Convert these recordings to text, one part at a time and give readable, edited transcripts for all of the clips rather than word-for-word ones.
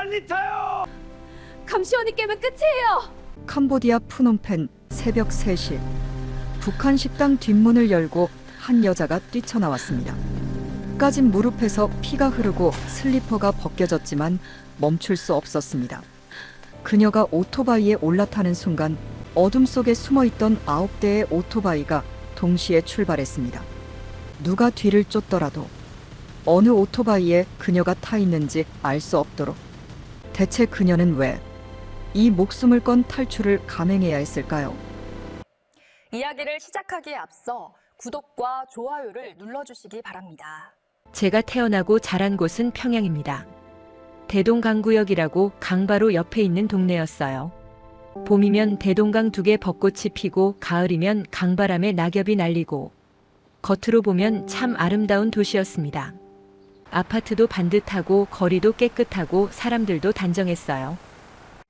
빨리 타요! 감시원이 깨면 끝이에요. 캄보디아 프놈펜 새벽 3시. 북한 식당 뒷문을 열고 한 여자가 뛰쳐나왔습니다. 까진 무릎에서 피가 흐르고 슬리퍼가 벗겨졌지만 멈출 수 없었습니다. 그녀가 오토바이에 올라타는 순간 어둠 속에 숨어있던 9대의 오토바이가 동시에 출발했습니다. 누가 뒤를 쫓더라도 어느 오토바이에 그녀가 타 있는지 알 수 없도록. 대체 그녀는 왜 이 목숨을 건 탈출을 감행해야 했을까요? 이야기를 시작하기에 앞서 구독과 좋아요를 눌러주시기 바랍니다. 제가 태어나고 자란 곳은 평양입니다. 대동강구역이라고 강 바로 옆에 있는 동네였어요. 봄이면 대동강 2개 벚꽃이 피고 가을이면 강바람에 낙엽이 날리고 겉으로 보면 참 아름다운 도시였습니다. 아파트도 반듯하고 거리도 깨끗하고 사람들도 단정했어요.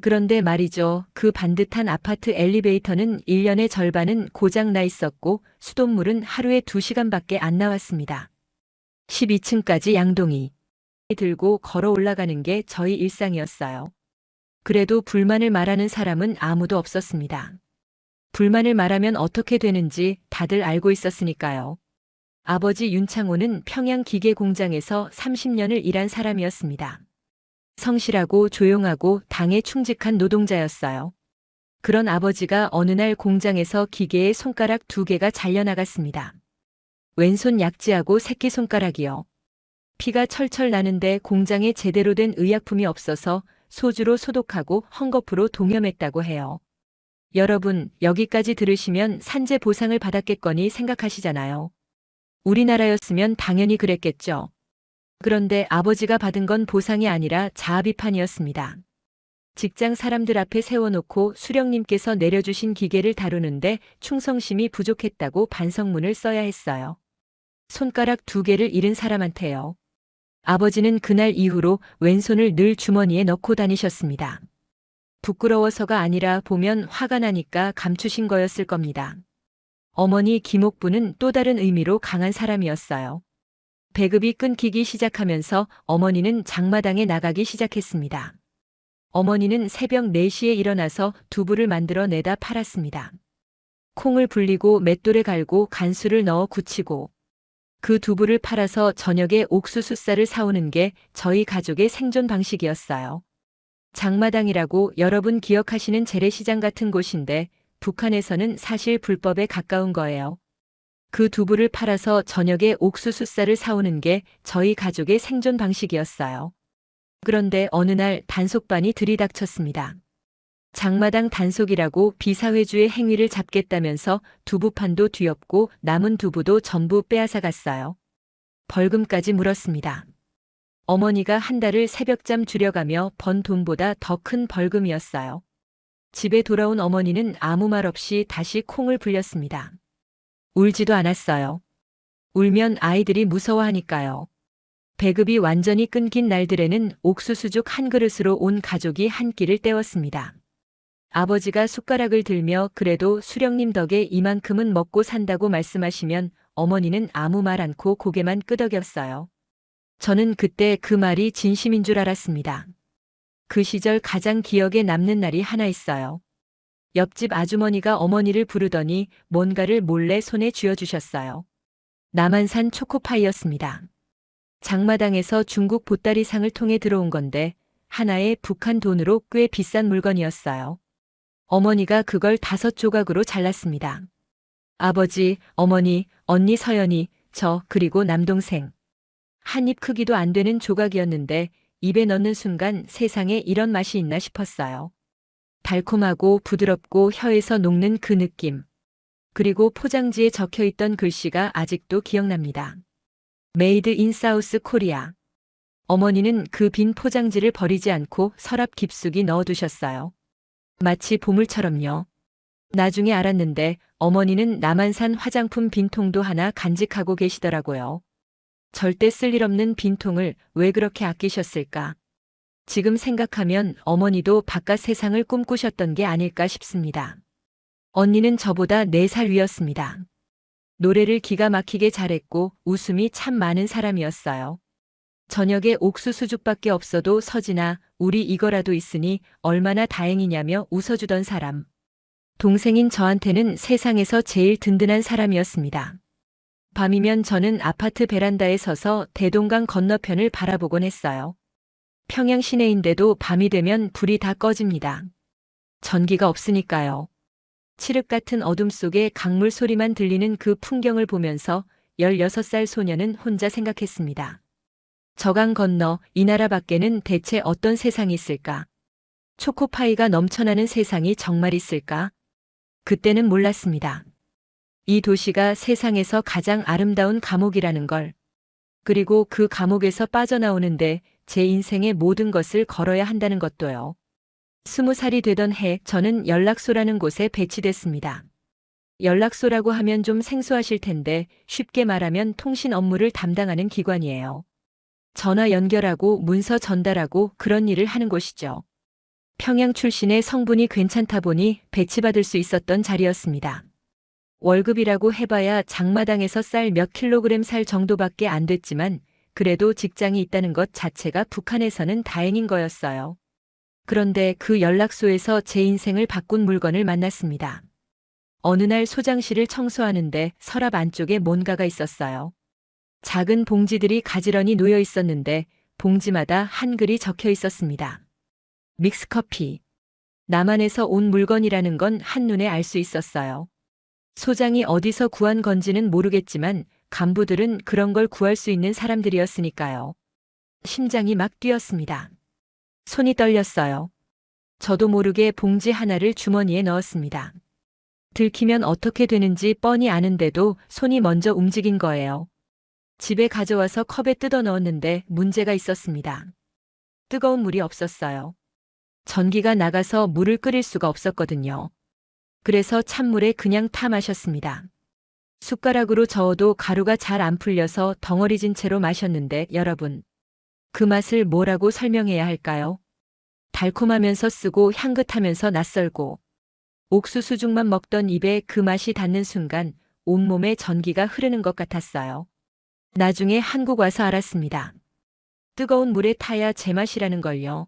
그런데 말이죠. 그 반듯한 아파트 엘리베이터는 1년의 절반은 고장 나 있었고 수돗물은 하루에 2시간밖에 안 나왔습니다. 12층까지 양동이 들고 걸어 올라가는 게 저희 일상이었어요. 그래도 불만을 말하는 사람은 아무도 없었습니다. 불만을 말하면 어떻게 되는지 다들 알고 있었으니까요. 아버지 윤창호는 평양 기계 공장에서 30년을 일한 사람이었습니다. 성실하고 조용하고 당에 충직한 노동자였어요. 그런 아버지가 어느 날 공장에서 기계의 손가락 2개가 잘려나갔습니다. 왼손 약지하고 새끼손가락이요. 피가 철철 나는데 공장에 제대로 된 의약품이 없어서 소주로 소독하고 헝겊으로 동염했다고 해요. 여러분, 여기까지 들으시면 산재 보상을 받았겠거니 생각하시잖아요. 우리나라였으면 당연히 그랬겠죠. 그런데 아버지가 받은 건 보상이 아니라 자아비판이었습니다. 직장 사람들 앞에 세워놓고 수령님께서 내려주신 기계를 다루는데 충성심이 부족했다고 반성문을 써야 했어요. 손가락 2개를 잃은 사람한테요. 아버지는 그날 이후로 왼손을 늘 주머니에 넣고 다니셨습니다. 부끄러워서가 아니라 보면 화가 나니까 감추신 거였을 겁니다. 어머니 김옥부는 또 다른 의미로 강한 사람이었어요. 배급이 끊기기 시작하면서 어머니는 장마당에 나가기 시작했습니다. 어머니는 새벽 4시에 일어나서 두부를 만들어 내다 팔았습니다. 콩을 불리고 맷돌에 갈고 간수를 넣어 굳히고 그 두부를 팔아서 저녁에 옥수수 쌀을 사오는 게 저희 가족의 생존 방식이었어요. 장마당이라고 여러분 기억하시는 재래시장 같은 곳인데 북한에서는 사실 불법에 가까운 거예요. 그 두부를 팔아서 저녁에 옥수수 쌀을 사오는 게 저희 가족의 생존 방식이었어요. 그런데 어느 날 단속반이 들이닥쳤습니다. 장마당 단속이라고 비사회주의 행위를 잡겠다면서 두부판도 뒤엎고 남은 두부도 전부 빼앗아 갔어요. 벌금까지 물었습니다. 어머니가 한 달을 새벽잠 줄여가며 번 돈보다 더 큰 벌금이었어요. 집에 돌아온 어머니는 아무 말 없이 다시 콩을 불렸습니다. 울지도 않았어요. 울면 아이들이 무서워하니까요. 배급이 완전히 끊긴 날들에는 옥수수죽 한 그릇으로 온 가족이 한 끼를 때웠습니다. 아버지가 숟가락을 들며 그래도 수령님 덕에 이만큼은 먹고 산다고 말씀하시면 어머니는 아무 말 않고 고개만 끄덕였어요. 저는 그때 그 말이 진심인 줄 알았습니다. 그 시절 가장 기억에 남는 날이 하나 있어요. 옆집 아주머니가 어머니를 부르더니 뭔가를 몰래 손에 쥐어주셨어요. 남한산 초코파이였습니다. 장마당에서 중국 보따리상을 통해 들어온 건데 하나의 북한 돈으로 꽤 비싼 물건이었어요. 어머니가 그걸 5조각으로 잘랐습니다. 아버지, 어머니, 언니 서연이, 저 그리고 남동생. 한 입 크기도 안 되는 조각이었는데 입에 넣는 순간 세상에 이런 맛이 있나 싶었어요. 달콤하고 부드럽고 혀에서 녹는 그 느낌. 그리고 포장지에 적혀있던 글씨가 아직도 기억납니다. 메이드 인 사우스 코리아. 어머니는 그 빈 포장지를 버리지 않고 서랍 깊숙이 넣어두셨어요. 마치 보물처럼요. 나중에 알았는데 어머니는 남한산 화장품 빈통도 하나 간직하고 계시더라고요. 절대 쓸 일 없는 빈통을 왜 그렇게 아끼셨을까? 지금 생각하면 어머니도 바깥 세상을 꿈꾸셨던 게 아닐까 싶습니다. 언니는 저보다 4살 위였습니다. 노래를 기가 막히게 잘했고 웃음이 참 많은 사람이었어요. 저녁에 옥수수죽밖에 없어도 서진아, 우리 이거라도 있으니 얼마나 다행이냐며 웃어주던 사람. 동생인 저한테는 세상에서 제일 든든한 사람이었습니다. 밤이면 저는 아파트 베란다에 서서 대동강 건너편을 바라보곤 했어요. 평양 시내인데도 밤이 되면 불이 다 꺼집니다. 전기가 없으니까요. 칠흑 같은 어둠 속에 강물 소리만 들리는 그 풍경을 보면서 16살 소녀는 혼자 생각했습니다. 저강 건너 이 나라 밖에는 대체 어떤 세상이 있을까? 초코파이가 넘쳐나는 세상이 정말 있을까? 그때는 몰랐습니다. 이 도시가 세상에서 가장 아름다운 감옥이라는 걸. 그리고 그 감옥에서 빠져나오는데 제 인생의 모든 것을 걸어야 한다는 것도요. 20살이 되던 해 저는 연락소라는 곳에 배치됐습니다. 연락소라고 하면 좀 생소하실 텐데 쉽게 말하면 통신 업무를 담당하는 기관이에요. 전화 연결하고 문서 전달하고 그런 일을 하는 곳이죠. 평양 출신의 성분이 괜찮다 보니 배치받을 수 있었던 자리였습니다. 월급이라고 해봐야 장마당에서 쌀 몇 킬로그램 살 정도밖에 안 됐지만 그래도 직장이 있다는 것 자체가 북한에서는 다행인 거였어요. 그런데 그 연락소에서 제 인생을 바꾼 물건을 만났습니다. 어느 날 소장실을 청소하는데 서랍 안쪽에 뭔가가 있었어요. 작은 봉지들이 가지런히 놓여 있었는데 봉지마다 한글이 적혀 있었습니다. 믹스커피. 남한에서 온 물건이라는 건 한눈에 알 수 있었어요. 소장이 어디서 구한 건지는 모르겠지만 간부들은 그런 걸 구할 수 있는 사람들이었으니까요. 심장이 막 뛰었습니다. 손이 떨렸어요. 저도 모르게 봉지 하나를 주머니에 넣었습니다. 들키면 어떻게 되는지 뻔히 아는데도 손이 먼저 움직인 거예요. 집에 가져와서 컵에 뜯어 넣었는데 문제가 있었습니다. 뜨거운 물이 없었어요. 전기가 나가서 물을 끓일 수가 없었거든요. 그래서 찬물에 그냥 타 마셨습니다. 숟가락으로 저어도 가루가 잘 안 풀려서 덩어리진 채로 마셨는데 여러분, 그 맛을 뭐라고 설명해야 할까요? 달콤하면서 쓰고 향긋하면서 낯설고 옥수수죽만 먹던 입에 그 맛이 닿는 순간 온몸에 전기가 흐르는 것 같았어요. 나중에 한국 와서 알았습니다. 뜨거운 물에 타야 제맛이라는 걸요.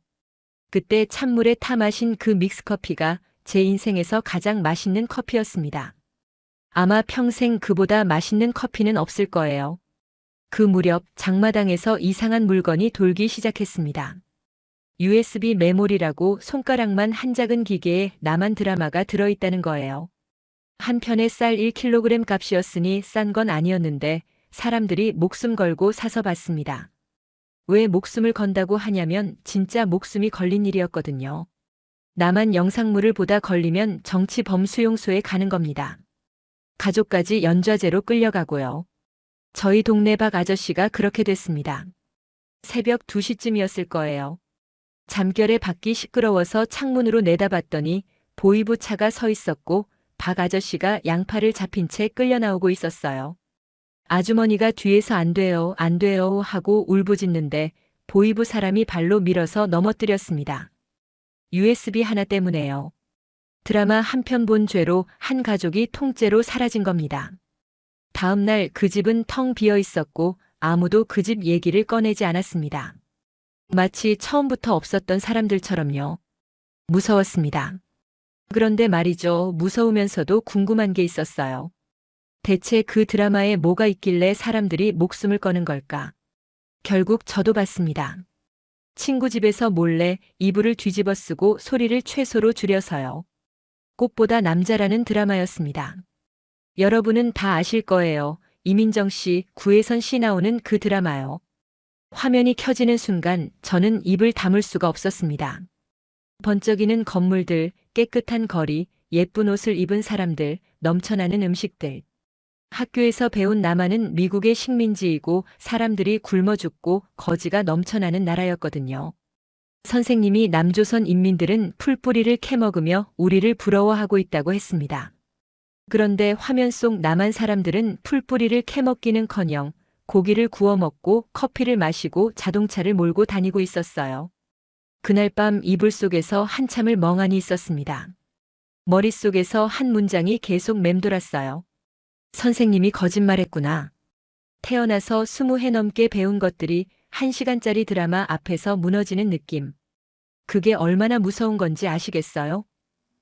그때 찬물에 타 마신 그 믹스커피가 제 인생에서 가장 맛있는 커피였습니다. 아마 평생 그보다 맛있는 커피는 없을 거예요. 그 무렵 장마당에서 이상한 물건이 돌기 시작했습니다. USB 메모리라고 손가락만 한 작은 기계에 남한 드라마가 들어있다는 거예요. 한 편에 쌀 1kg 값이었으니 싼 건 아니었는데 사람들이 목숨 걸고 사서 봤습니다. 왜 목숨을 건다고 하냐면 진짜 목숨이 걸린 일이었거든요. 남한 영상물을 보다 걸리면 정치 범수용소에 가는 겁니다. 가족까지 연좌제로 끌려가고요. 저희 동네 박 아저씨가 그렇게 됐습니다. 새벽 2시쯤이었을 거예요. 잠결에 밖이 시끄러워서 창문으로 내다봤더니 보이부 차가 서 있었고 박 아저씨가 양팔을 잡힌 채 끌려 나오고 있었어요. 아주머니가 뒤에서 안 돼요, 안 돼요 하고 울부짖는데 보이부 사람이 발로 밀어서 넘어뜨렸습니다. USB 하나 때문에요. 드라마 한 편 본 죄로 한 가족이 통째로 사라진 겁니다. 다음 날 그 집은 텅 비어 있었고 아무도 그 집 얘기를 꺼내지 않았습니다. 마치 처음부터 없었던 사람들처럼요. 무서웠습니다. 그런데 말이죠. 무서우면서도 궁금한 게 있었어요. 대체 그 드라마에 뭐가 있길래 사람들이 목숨을 거는 걸까? 결국 저도 봤습니다. 친구 집에서 몰래 이불을 뒤집어 쓰고 소리를 최소로 줄여서요. 꽃보다 남자라는 드라마였습니다. 여러분은 다 아실 거예요. 이민정 씨, 구혜선 씨 나오는 그 드라마요. 화면이 켜지는 순간 저는 입을 다물 수가 없었습니다. 번쩍이는 건물들, 깨끗한 거리, 예쁜 옷을 입은 사람들, 넘쳐나는 음식들. 학교에서 배운 남한은 미국의 식민지이고 사람들이 굶어 죽고 거지가 넘쳐나는 나라였거든요. 선생님이 남조선 인민들은 풀뿌리를 캐먹으며 우리를 부러워하고 있다고 했습니다. 그런데 화면 속 남한 사람들은 풀뿌리를 캐먹기는커녕 고기를 구워 먹고 커피를 마시고 자동차를 몰고 다니고 있었어요. 그날 밤 이불 속에서 한참을 멍하니 있었습니다. 머릿속에서 한 문장이 계속 맴돌았어요. 선생님이 거짓말했구나. 태어나서 20해 넘게 배운 것들이 1시간짜리 드라마 앞에서 무너지는 느낌. 그게 얼마나 무서운 건지 아시겠어요?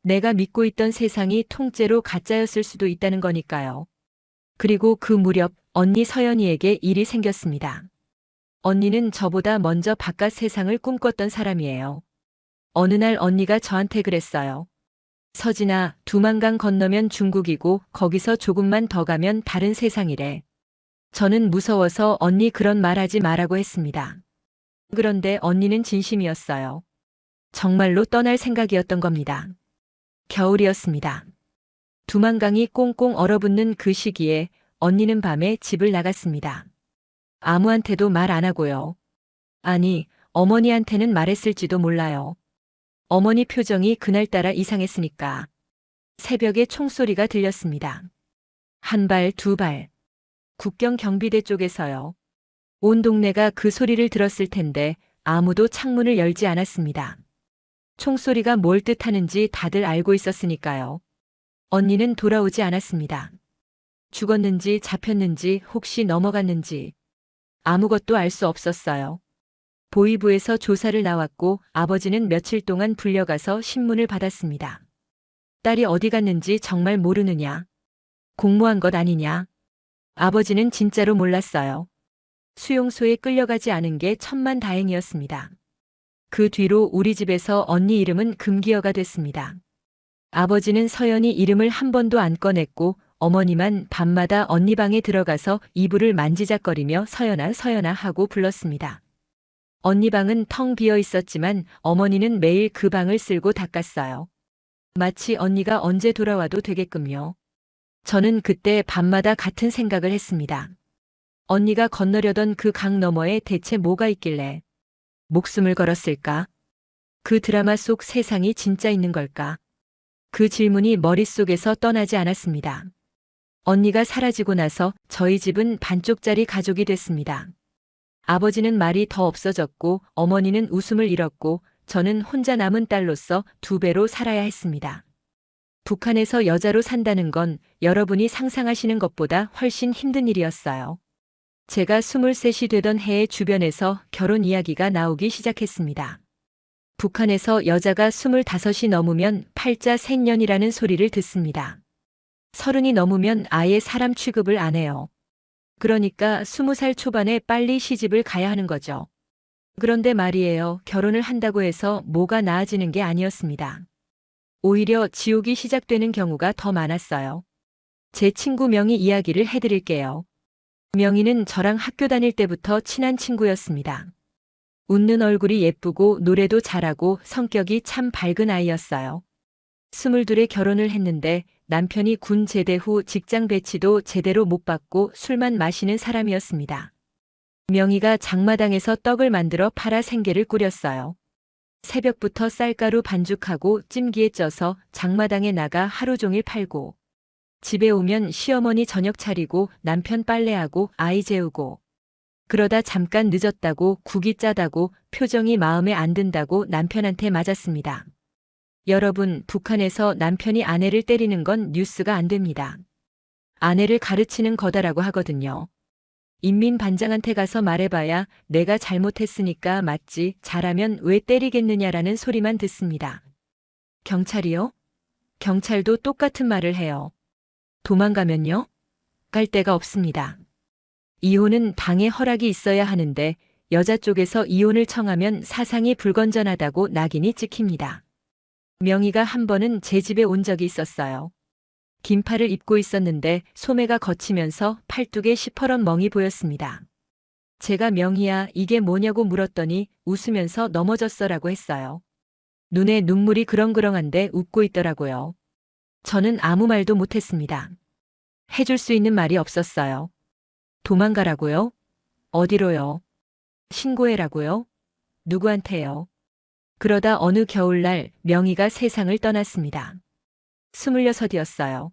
내가 믿고 있던 세상이 통째로 가짜였을 수도 있다는 거니까요. 그리고 그 무렵 언니 서연이에게 일이 생겼습니다. 언니는 저보다 먼저 바깥 세상을 꿈꿨던 사람이에요. 어느 날 언니가 저한테 그랬어요. 서진아, 두만강 건너면 중국이고 거기서 조금만 더 가면 다른 세상이래. 저는 무서워서 언니 그런 말 하지 말라고 했습니다. 그런데 언니는 진심이었어요. 정말로 떠날 생각이었던 겁니다. 겨울이었습니다. 두만강이 꽁꽁 얼어붙는 그 시기에 언니는 밤에 집을 나갔습니다. 아무한테도 말 안 하고요. 아니, 어머니한테는 말했을지도 몰라요. 어머니 표정이 그날따라 이상했으니까. 새벽에 총소리가 들렸습니다. 한 발, 두 발. 국경 경비대 쪽에서요. 온 동네가 그 소리를 들었을 텐데 아무도 창문을 열지 않았습니다. 총소리가 뭘 뜻하는지 다들 알고 있었으니까요. 언니는 돌아오지 않았습니다. 죽었는지 잡혔는지 혹시 넘어갔는지 아무것도 알 수 없었어요. 보위부에서 조사를 나왔고 아버지는 며칠 동안 불려가서 신문을 받았습니다. 딸이 어디 갔는지 정말 모르느냐? 공모한 것 아니냐? 아버지는 진짜로 몰랐어요. 수용소에 끌려가지 않은 게 천만다행이었습니다. 그 뒤로 우리 집에서 언니 이름은 금기어가 됐습니다. 아버지는 서연이 이름을 한 번도 안 꺼냈고 어머니만 밤마다 언니 방에 들어가서 이불을 만지작거리며 서연아 서연아 하고 불렀습니다. 언니 방은 텅 비어 있었지만 어머니는 매일 그 방을 쓸고 닦았어요. 마치 언니가 언제 돌아와도 되게끔요. 저는 그때 밤마다 같은 생각을 했습니다. 언니가 건너려던 그 강 너머에 대체 뭐가 있길래 목숨을 걸었을까? 그 드라마 속 세상이 진짜 있는 걸까? 그 질문이 머릿속에서 떠나지 않았습니다. 언니가 사라지고 나서 저희 집은 반쪽짜리 가족이 됐습니다. 아버지는 말이 더 없어졌고 어머니는 웃음을 잃었고 저는 혼자 남은 딸로서 2배로 살아야 했습니다. 북한에서 여자로 산다는 건 여러분이 상상하시는 것보다 훨씬 힘든 일이었어요. 제가 23이 되던 해에 주변에서 결혼 이야기가 나오기 시작했습니다. 북한에서 여자가 25이 넘으면 팔자 생년이라는 소리를 듣습니다. 30이 넘으면 아예 사람 취급을 안 해요. 그러니까 20살 초반에 빨리 시집을 가야 하는 거죠. 그런데 말이에요. 결혼을 한다고 해서 뭐가 나아지는 게 아니었습니다. 오히려 지옥이 시작되는 경우가 더 많았어요. 제 친구 명희 이야기를 해드릴게요. 명희는 저랑 학교 다닐 때부터 친한 친구였습니다. 웃는 얼굴이 예쁘고 노래도 잘하고 성격이 참 밝은 아이였어요. 22에 결혼을 했는데 남편이 군 제대 후 직장 배치도 제대로 못 받고 술만 마시는 사람이었습니다. 명희가 장마당에서 떡을 만들어 팔아 생계를 꾸렸어요. 새벽부터 쌀가루 반죽하고 찜기에 쪄서 장마당에 나가 하루 종일 팔고 집에 오면 시어머니 저녁 차리고 남편 빨래하고 아이 재우고 그러다 잠깐 늦었다고 국이 짜다고 표정이 마음에 안 든다고 남편한테 맞았습니다. 여러분, 북한에서 남편이 아내를 때리는 건 뉴스가 안 됩니다. 아내를 가르치는 거다라고 하거든요. 인민반장한테 가서 말해봐야 내가 잘못했으니까 맞지 잘하면 왜 때리겠느냐라는 소리만 듣습니다. 경찰이요? 경찰도 똑같은 말을 해요. 도망가면요? 갈 데가 없습니다. 이혼은 당의 허락이 있어야 하는데 여자 쪽에서 이혼을 청하면 사상이 불건전하다고 낙인이 찍힙니다. 명희가 한 번은 제 집에 온 적이 있었어요. 긴팔을 입고 있었는데 소매가 거치면서 팔뚝에 시퍼런 멍이 보였습니다. 제가 명희야 이게 뭐냐고 물었더니 웃으면서 넘어졌어라고 했어요. 눈에 눈물이 그렁그렁한데 웃고 있더라고요. 저는 아무 말도 못했습니다. 해줄 수 있는 말이 없었어요. 도망가라고요? 어디로요? 신고해라고요? 누구한테요? 그러다 어느 겨울날 명희가 세상을 떠났습니다. 26이었어요.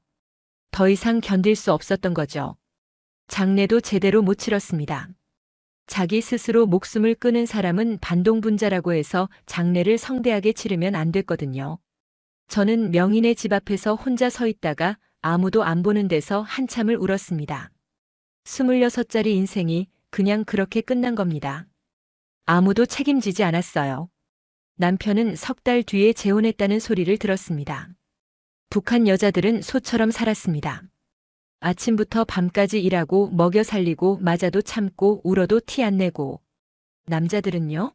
더 이상 견딜 수 없었던 거죠. 장례도 제대로 못 치렀습니다. 자기 스스로 목숨을 끊은 사람은 반동분자라고 해서 장례를 성대하게 치르면 안 됐거든요. 저는 명희네 집 앞에서 혼자 서 있다가 아무도 안 보는 데서 한참을 울었습니다. 26짜리 인생이 그냥 그렇게 끝난 겁니다. 아무도 책임지지 않았어요. 남편은 석 달 뒤에 재혼했다는 소리를 들었습니다. 북한 여자들은 소처럼 살았습니다. 아침부터 밤까지 일하고 먹여 살리고 맞아도 참고 울어도 티 안 내고. 남자들은요?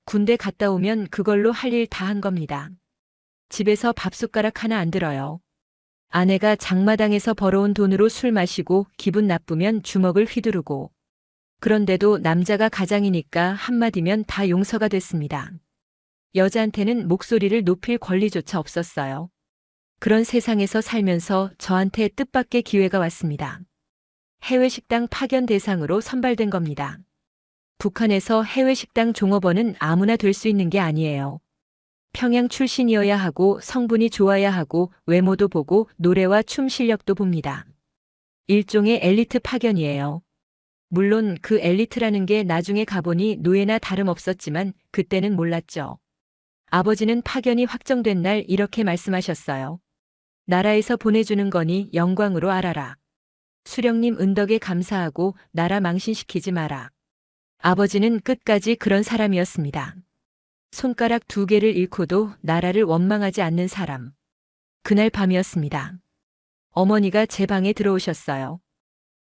군대 갔다 오면 그걸로 할 일 다 한 겁니다. 집에서 밥숟가락 하나 안 들어요. 아내가 장마당에서 벌어온 돈으로 술 마시고 기분 나쁘면 주먹을 휘두르고. 그런데도 남자가 가장이니까 한마디면 다 용서가 됐습니다. 여자한테는 목소리를 높일 권리조차 없었어요. 그런 세상에서 살면서 저한테 뜻밖의 기회가 왔습니다. 해외 식당 파견 대상으로 선발된 겁니다. 북한에서 해외 식당 종업원은 아무나 될 수 있는 게 아니에요. 평양 출신이어야 하고 성분이 좋아야 하고 외모도 보고 노래와 춤 실력도 봅니다. 일종의 엘리트 파견이에요. 물론 그 엘리트라는 게 나중에 가보니 노예나 다름없었지만 그때는 몰랐죠. 아버지는 파견이 확정된 날 이렇게 말씀하셨어요. 나라에서 보내주는 거니 영광으로 알아라. 수령님 은덕에 감사하고 나라 망신시키지 마라. 아버지는 끝까지 그런 사람이었습니다. 손가락 2개를 잃고도 나라를 원망하지 않는 사람. 그날 밤이었습니다. 어머니가 제 방에 들어오셨어요.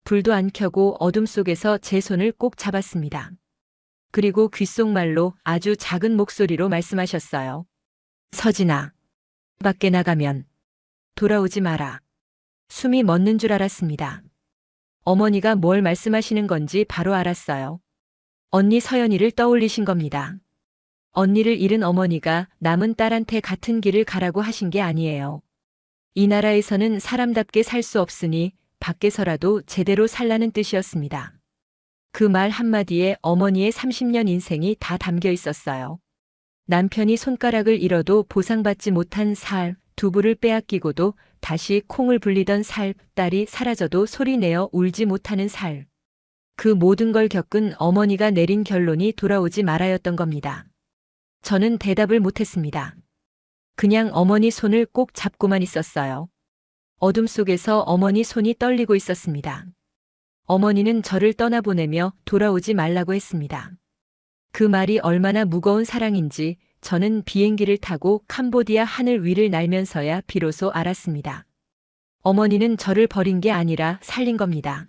불도 안 켜고 어둠 속에서 제 손을 꼭 잡았습니다. 그리고 귓속말로 아주 작은 목소리로 말씀하셨어요. 서진아, 밖에 나가면 돌아오지 마라. 숨이 멎는 줄 알았습니다. 어머니가 뭘 말씀하시는 건지 바로 알았어요. 언니 서연이를 떠올리신 겁니다. 언니를 잃은 어머니가 남은 딸한테 같은 길을 가라고 하신 게 아니에요. 이 나라에서는 사람답게 살 수 없으니 밖에서라도 제대로 살라는 뜻이었습니다. 그 말 한마디에 어머니의 30년 인생이 다 담겨 있었어요. 남편이 손가락을 잃어도 보상받지 못한 살, 두부를 빼앗기고도 다시 콩을 불리던 살, 딸이 사라져도 소리내어 울지 못하는 살. 그 모든 걸 겪은 어머니가 내린 결론이 돌아오지 말아였던 겁니다. 저는 대답을 못했습니다. 그냥 어머니 손을 꼭 잡고만 있었어요. 어둠 속에서 어머니 손이 떨리고 있었습니다. 어머니는 저를 떠나보내며 돌아오지 말라고 했습니다. 그 말이 얼마나 무거운 사랑인지 저는 비행기를 타고 캄보디아 하늘 위를 날면서야 비로소 알았습니다. 어머니는 저를 버린 게 아니라 살린 겁니다.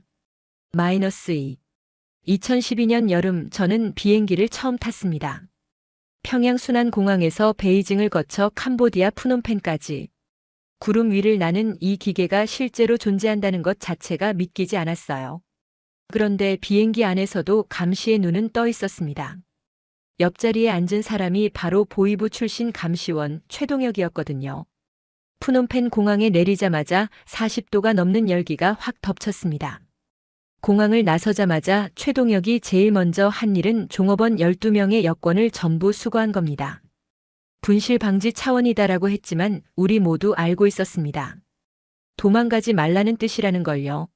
-2. 2012년 여름 저는 비행기를 처음 탔습니다. 평양 순안공항에서 베이징을 거쳐 캄보디아 푸놈펜까지. 구름 위를 나는 이 기계가 실제로 존재한다는 것 자체가 믿기지 않았어요. 그런데 비행기 안에서도 감시의 눈은 떠 있었습니다. 옆자리에 앉은 사람이 바로 보위부 출신 감시원 최동혁이었거든요. 푸놈펜 공항에 내리자마자 40도가 넘는 열기가 확 덮쳤습니다. 공항을 나서자마자 최동혁이 제일 먼저 한 일은 종업원 12명의 여권을 전부 수거한 겁니다. 분실 방지 차원이다라고 했지만 우리 모두 알고 있었습니다. 도망가지 말라는 뜻이라는 걸요.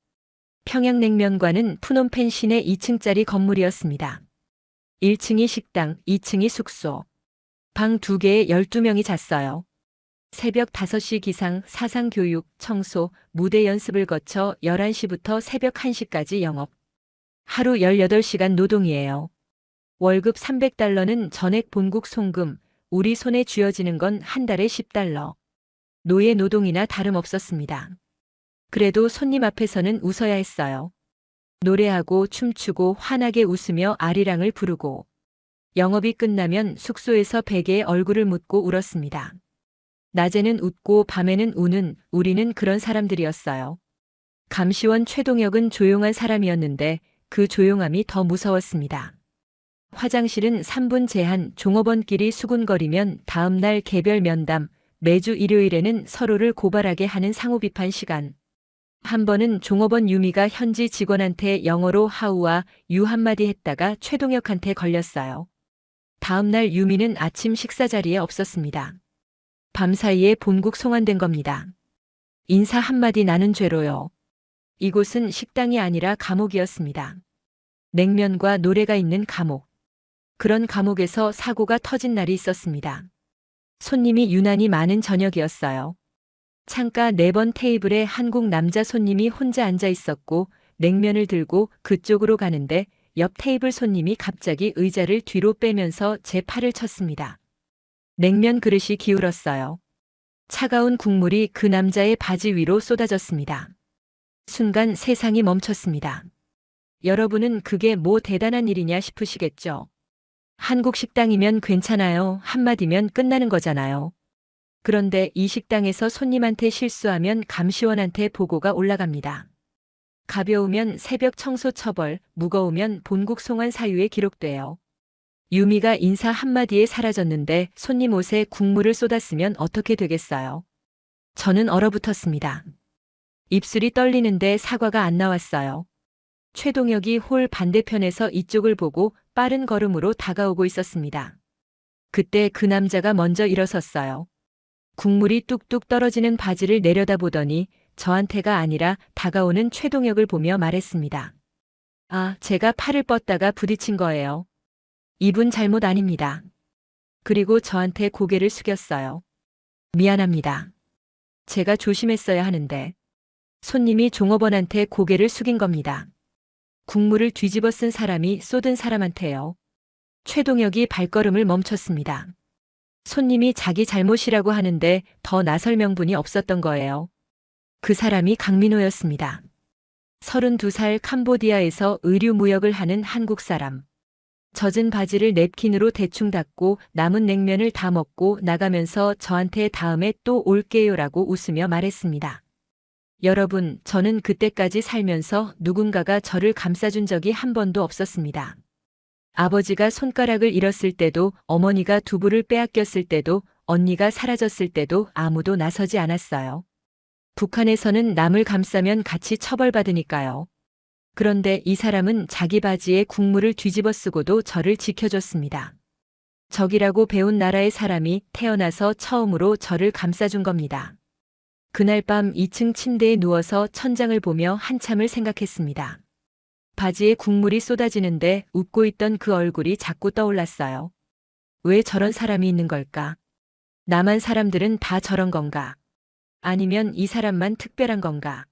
평양냉면관은 푸놈펜 시내 2층짜리 건물이었습니다. 1층이 식당, 2층이 숙소. 방 2개에 12명이 잤어요. 새벽 5시 기상, 사상교육, 청소, 무대 연습을 거쳐 11시부터 새벽 1시까지 영업. 하루 18시간 노동이에요. 월급 300달러는 전액 본국 송금, 우리 손에 쥐어지는 건 한 달에 10달러. 노예 노동이나 다름없었습니다. 그래도 손님 앞에서는 웃어야 했어요. 노래하고 춤추고 환하게 웃으며 아리랑을 부르고. 영업이 끝나면 숙소에서 베개에 얼굴을 묻고 울었습니다. 낮에는 웃고 밤에는 우는 우리는 그런 사람들이었어요. 감시원 최동혁은 조용한 사람이었는데 그 조용함이 더 무서웠습니다. 화장실은 3분 제한, 종업원끼리 수군거리면 다음날 개별 면담, 매주 일요일에는 서로를 고발하게 하는 상호비판 시간. 한 번은 종업원 유미가 현지 직원한테 영어로 하우와 유 한마디 했다가 최동혁한테 걸렸어요. 다음날 유미는 아침 식사 자리에 없었습니다. 밤사이에 본국 송환된 겁니다. 인사 한마디 나는 죄로요. 이곳은 식당이 아니라 감옥이었습니다. 냉면과 노래가 있는 감옥. 그런 감옥에서 사고가 터진 날이 있었습니다. 손님이 유난히 많은 저녁이었어요. 창가 4번 테이블에 한국 남자 손님이 혼자 앉아 있었고 냉면을 들고 그쪽으로 가는데 옆 테이블 손님이 갑자기 의자를 뒤로 빼면서 제 팔을 쳤습니다. 냉면 그릇이 기울었어요. 차가운 국물이 그 남자의 바지 위로 쏟아졌습니다. 순간 세상이 멈췄습니다. 여러분은 그게 뭐 대단한 일이냐 싶으시겠죠? 한국 식당이면 괜찮아요. 한마디면 끝나는 거잖아요. 그런데 이 식당에서 손님한테 실수하면 감시원한테 보고가 올라갑니다. 가벼우면 새벽 청소 처벌, 무거우면 본국 송환 사유에 기록돼요. 유미가 인사 한마디에 사라졌는데 손님 옷에 국물을 쏟았으면 어떻게 되겠어요? 저는 얼어붙었습니다. 입술이 떨리는데 사과가 안 나왔어요. 최동혁이 홀 반대편에서 이쪽을 보고 빠른 걸음으로 다가오고 있었습니다. 그때 그 남자가 먼저 일어섰어요. 국물이 뚝뚝 떨어지는 바지를 내려다보더니 저한테가 아니라 다가오는 최동혁을 보며 말했습니다. 아, 제가 팔을 뻗다가 부딪힌 거예요. 이분 잘못 아닙니다. 그리고 저한테 고개를 숙였어요. 미안합니다. 제가 조심했어야 하는데. 손님이 종업원한테 고개를 숙인 겁니다. 국물을 뒤집어 쓴 사람이 쏟은 사람한테요. 최동혁이 발걸음을 멈췄습니다. 손님이 자기 잘못이라고 하는데 더 나설 명분이 없었던 거예요. 그 사람이 강민호였습니다. 32살 캄보디아에서 의류 무역을 하는 한국 사람. 젖은 바지를 냅킨으로 대충 닦고 남은 냉면을 다 먹고 나가면서 저한테 다음에 또 올게요라고 웃으며 말했습니다. 여러분, 저는 그때까지 살면서 누군가가 저를 감싸준 적이 한 번도 없었습니다. 아버지가 손가락을 잃었을 때도, 어머니가 두부를 빼앗겼을 때도, 언니가 사라졌을 때도 아무도 나서지 않았어요. 북한에서는 남을 감싸면 같이 처벌받으니까요. 그런데 이 사람은 자기 바지에 국물을 뒤집어 쓰고도 저를 지켜줬습니다. 적이라고 배운 나라의 사람이 태어나서 처음으로 저를 감싸준 겁니다. 그날 밤 2층 침대에 누워서 천장을 보며 한참을 생각했습니다. 바지에 국물이 쏟아지는데 웃고 있던 그 얼굴이 자꾸 떠올랐어요. 왜 저런 사람이 있는 걸까? 남한 사람들은 다 저런 건가? 아니면 이 사람만 특별한 건가?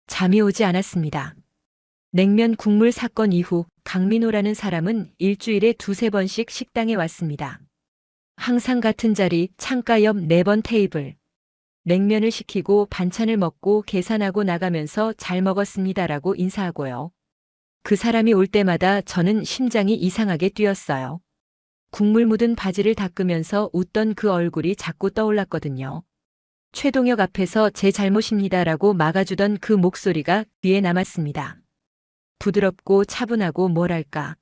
잠이 오지 않았습니다. 냉면 국물 사건 이후 강민호라는 사람은 일주일에 2~3번씩 식당에 왔습니다. 항상 같은 자리, 창가 옆 4번 테이블. 냉면을 시키고 반찬을 먹고 계산하고 나가면서 잘 먹었습니다라고 인사하고요. 그 사람이 올 때마다 저는 심장이 이상하게 뛰었어요. 국물 묻은 바지를 닦으면서 웃던 그 얼굴이 자꾸 떠올랐거든요. 최동혁 앞에서 제 잘못입니다라고 막아주던 그 목소리가 귀에 남았습니다. 부드럽고 차분하고 뭐랄까.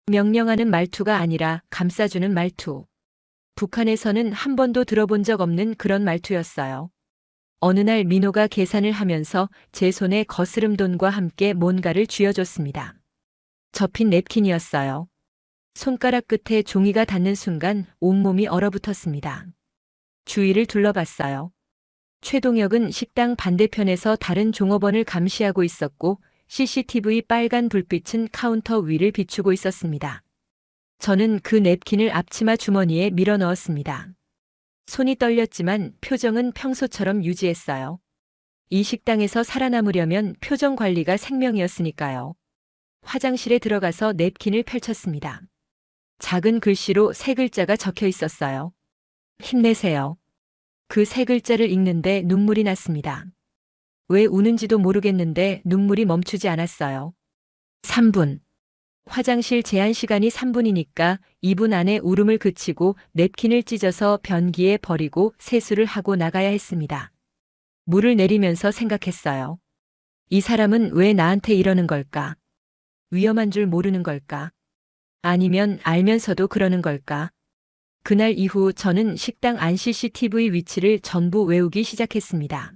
명령하는 말투가 아니라 감싸주는 말투. 북한에서는 한 번도 들어본 적 없는 그런 말투였어요. 어느 날 민호가 계산을 하면서 제 손에 거스름돈과 함께 뭔가를 쥐어줬습니다. 접힌 냅킨이었어요. 손가락 끝에 종이가 닿는 순간 온몸이 얼어붙었습니다. 주위를 둘러봤어요. 최동혁은 식당 반대편에서 다른 종업원을 감시하고 있었고 CCTV 빨간 불빛은 카운터 위를 비추고 있었습니다. 저는 그 냅킨을 앞치마 주머니에 밀어 넣었습니다. 손이 떨렸지만 표정은 평소처럼 유지했어요. 이 식당에서 살아남으려면 표정 관리가 생명이었으니까요. 화장실에 들어가서 냅킨을 펼쳤습니다. 작은 글씨로 3글자가 적혀 있었어요. 힘내세요. 그 3글자를 읽는데 눈물이 났습니다. 왜 우는지도 모르겠는데 눈물이 멈추지 않았어요. 3분. 화장실 제한 시간이 3분이니까 2분 안에 울음을 그치고 냅킨을 찢어서 변기에 버리고 세수를 하고 나가야 했습니다. 물을 내리면서 생각했어요. 이 사람은 왜 나한테 이러는 걸까? 위험한 줄 모르는 걸까? 아니면 알면서도 그러는 걸까? 그날 이후 저는 식당 안 CCTV 위치를 전부 외우기 시작했습니다.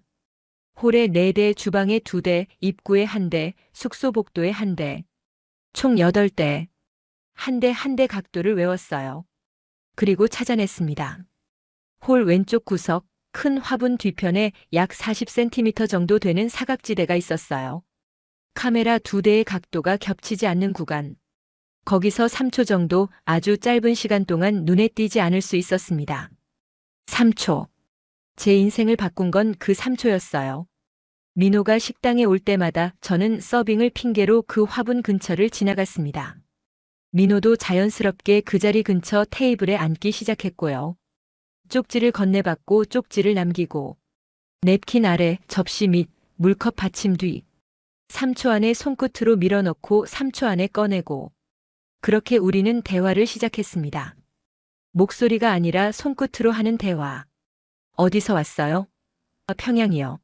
홀에 4대, 주방에 2대, 입구에 1대, 숙소 복도에 1대. 총 8대. 한 대 한 대 각도를 외웠어요. 그리고 찾아냈습니다. 홀 왼쪽 구석, 큰 화분 뒤편에 약 40cm 정도 되는 사각지대가 있었어요. 카메라 2대의 각도가 겹치지 않는 구간. 거기서 3초 정도 아주 짧은 시간 동안 눈에 띄지 않을 수 있었습니다. 3초. 제 인생을 바꾼 건 그 3초였어요. 민호가 식당에 올 때마다 저는 서빙을 핑계로 그 화분 근처를 지나갔습니다. 민호도 자연스럽게 그 자리 근처 테이블에 앉기 시작했고요. 쪽지를 건네받고 쪽지를 남기고 냅킨 아래 접시 및 물컵 받침 뒤 3초 안에 손끝으로 밀어넣고 3초 안에 꺼내고 그렇게 우리는 대화를 시작했습니다. 목소리가 아니라 손끝으로 하는 대화. 어디서 왔어요? 평양이요.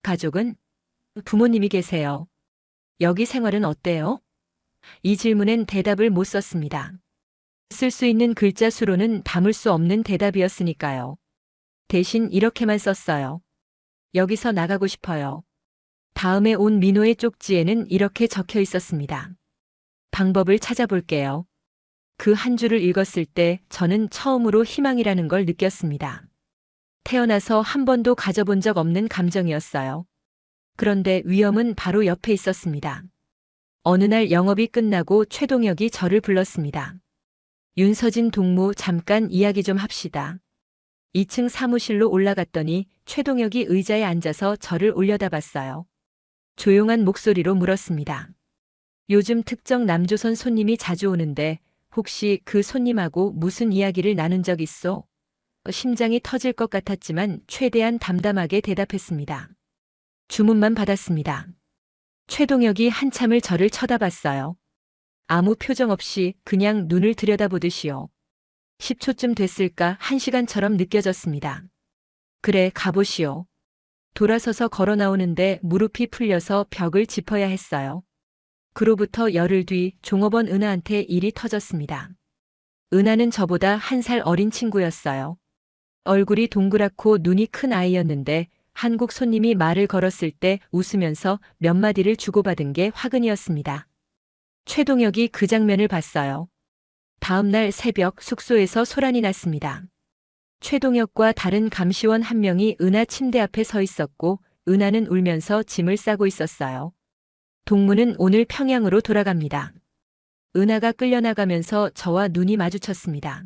가족은? 부모님이 계세요. 여기 생활은 어때요? 이 질문엔 대답을 못 썼습니다. 쓸 수 있는 글자 수로는 담을 수 없는 대답이었으니까요. 대신 이렇게만 썼어요. 여기서 나가고 싶어요. 다음에 온 민호의 쪽지에는 이렇게 적혀 있었습니다. 방법을 찾아볼게요. 그 한 줄을 읽었을 때 저는 처음으로 희망이라는 걸 느꼈습니다. 태어나서 한 번도 가져본 적 없는 감정이었어요. 그런데 위험은 바로 옆에 있었습니다. 어느 날 영업이 끝나고 최동혁이 저를 불렀습니다. 윤서진 동무 잠깐 이야기 좀 합시다. 2층 사무실로 올라갔더니 최동혁이 의자에 앉아서 저를 올려다봤어요. 조용한 목소리로 물었습니다. 요즘 특정 남조선 손님이 자주 오는데 혹시 그 손님하고 무슨 이야기를 나눈 적 있어? 심장이 터질 것 같았지만 최대한 담담하게 대답했습니다. 주문만 받았습니다. 최동혁이 한참을 저를 쳐다봤어요. 아무 표정 없이 그냥 눈을 들여다보듯이요. 10초쯤 됐을까 1시간처럼 느껴졌습니다. 그래, 가보시오. 돌아서서 걸어 나오는데 무릎이 풀려서 벽을 짚어야 했어요. 그로부터 열흘 뒤 종업원 은하한테 일이 터졌습니다. 은하는 저보다 1살 어린 친구였어요. 얼굴이 동그랗고 눈이 큰 아이였는데 한국 손님이 말을 걸었을 때 웃으면서 몇 마디를 주고받은 게 화근이었습니다. 최동혁이 그 장면을 봤어요. 다음 날 새벽 숙소에서 소란이 났습니다. 최동혁과 다른 감시원 한 명이 은하 침대 앞에 서 있었고 은하는 울면서 짐을 싸고 있었어요. 동무는 오늘 평양으로 돌아갑니다. 은하가 끌려나가면서 저와 눈이 마주쳤습니다.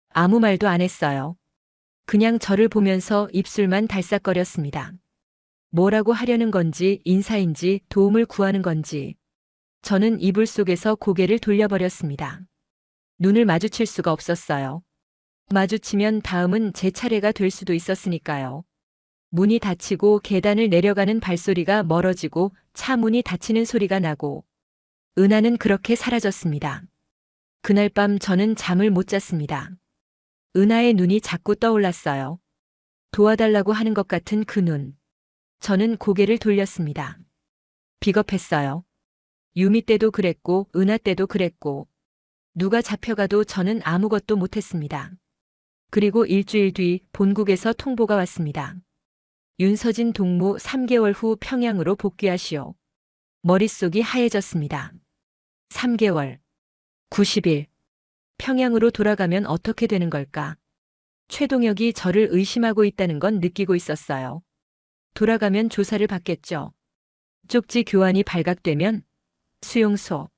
아무 말도 안 했어요. 그냥 저를 보면서 입술만 달싹거렸습니다. 뭐라고 하려는 건지 인사인지 도움을 구하는 건지. 저는 이불 속에서 고개를 돌려버렸습니다. 눈을 마주칠 수가 없었어요. 마주치면 다음은 제 차례가 될 수도 있었으니까요. 문이 닫히고 계단을 내려가는 발소리가 멀어지고 차 문이 닫히는 소리가 나고 은하는 그렇게 사라졌습니다. 그날 밤 저는 잠을 못 잤습니다. 은하의 눈이 자꾸 떠올랐어요. 도와달라고 하는 것 같은 그 눈. 저는 고개를 돌렸습니다. 비겁했어요. 유미 때도 그랬고 은하 때도 그랬고 누가 잡혀가도 저는 아무것도 못했습니다. 그리고 일주일 뒤 본국에서 통보가 왔습니다. 윤서진 동무 3개월 후 평양으로 복귀하시오. 머릿속이 하얘졌습니다. 3개월. 90일. 평양으로 돌아가면 어떻게 되는 걸까? 최동혁이 저를 의심하고 있다는 건 느끼고 있었어요. 돌아가면 조사를 받겠죠. 쪽지 교환이 발각되면 수용소.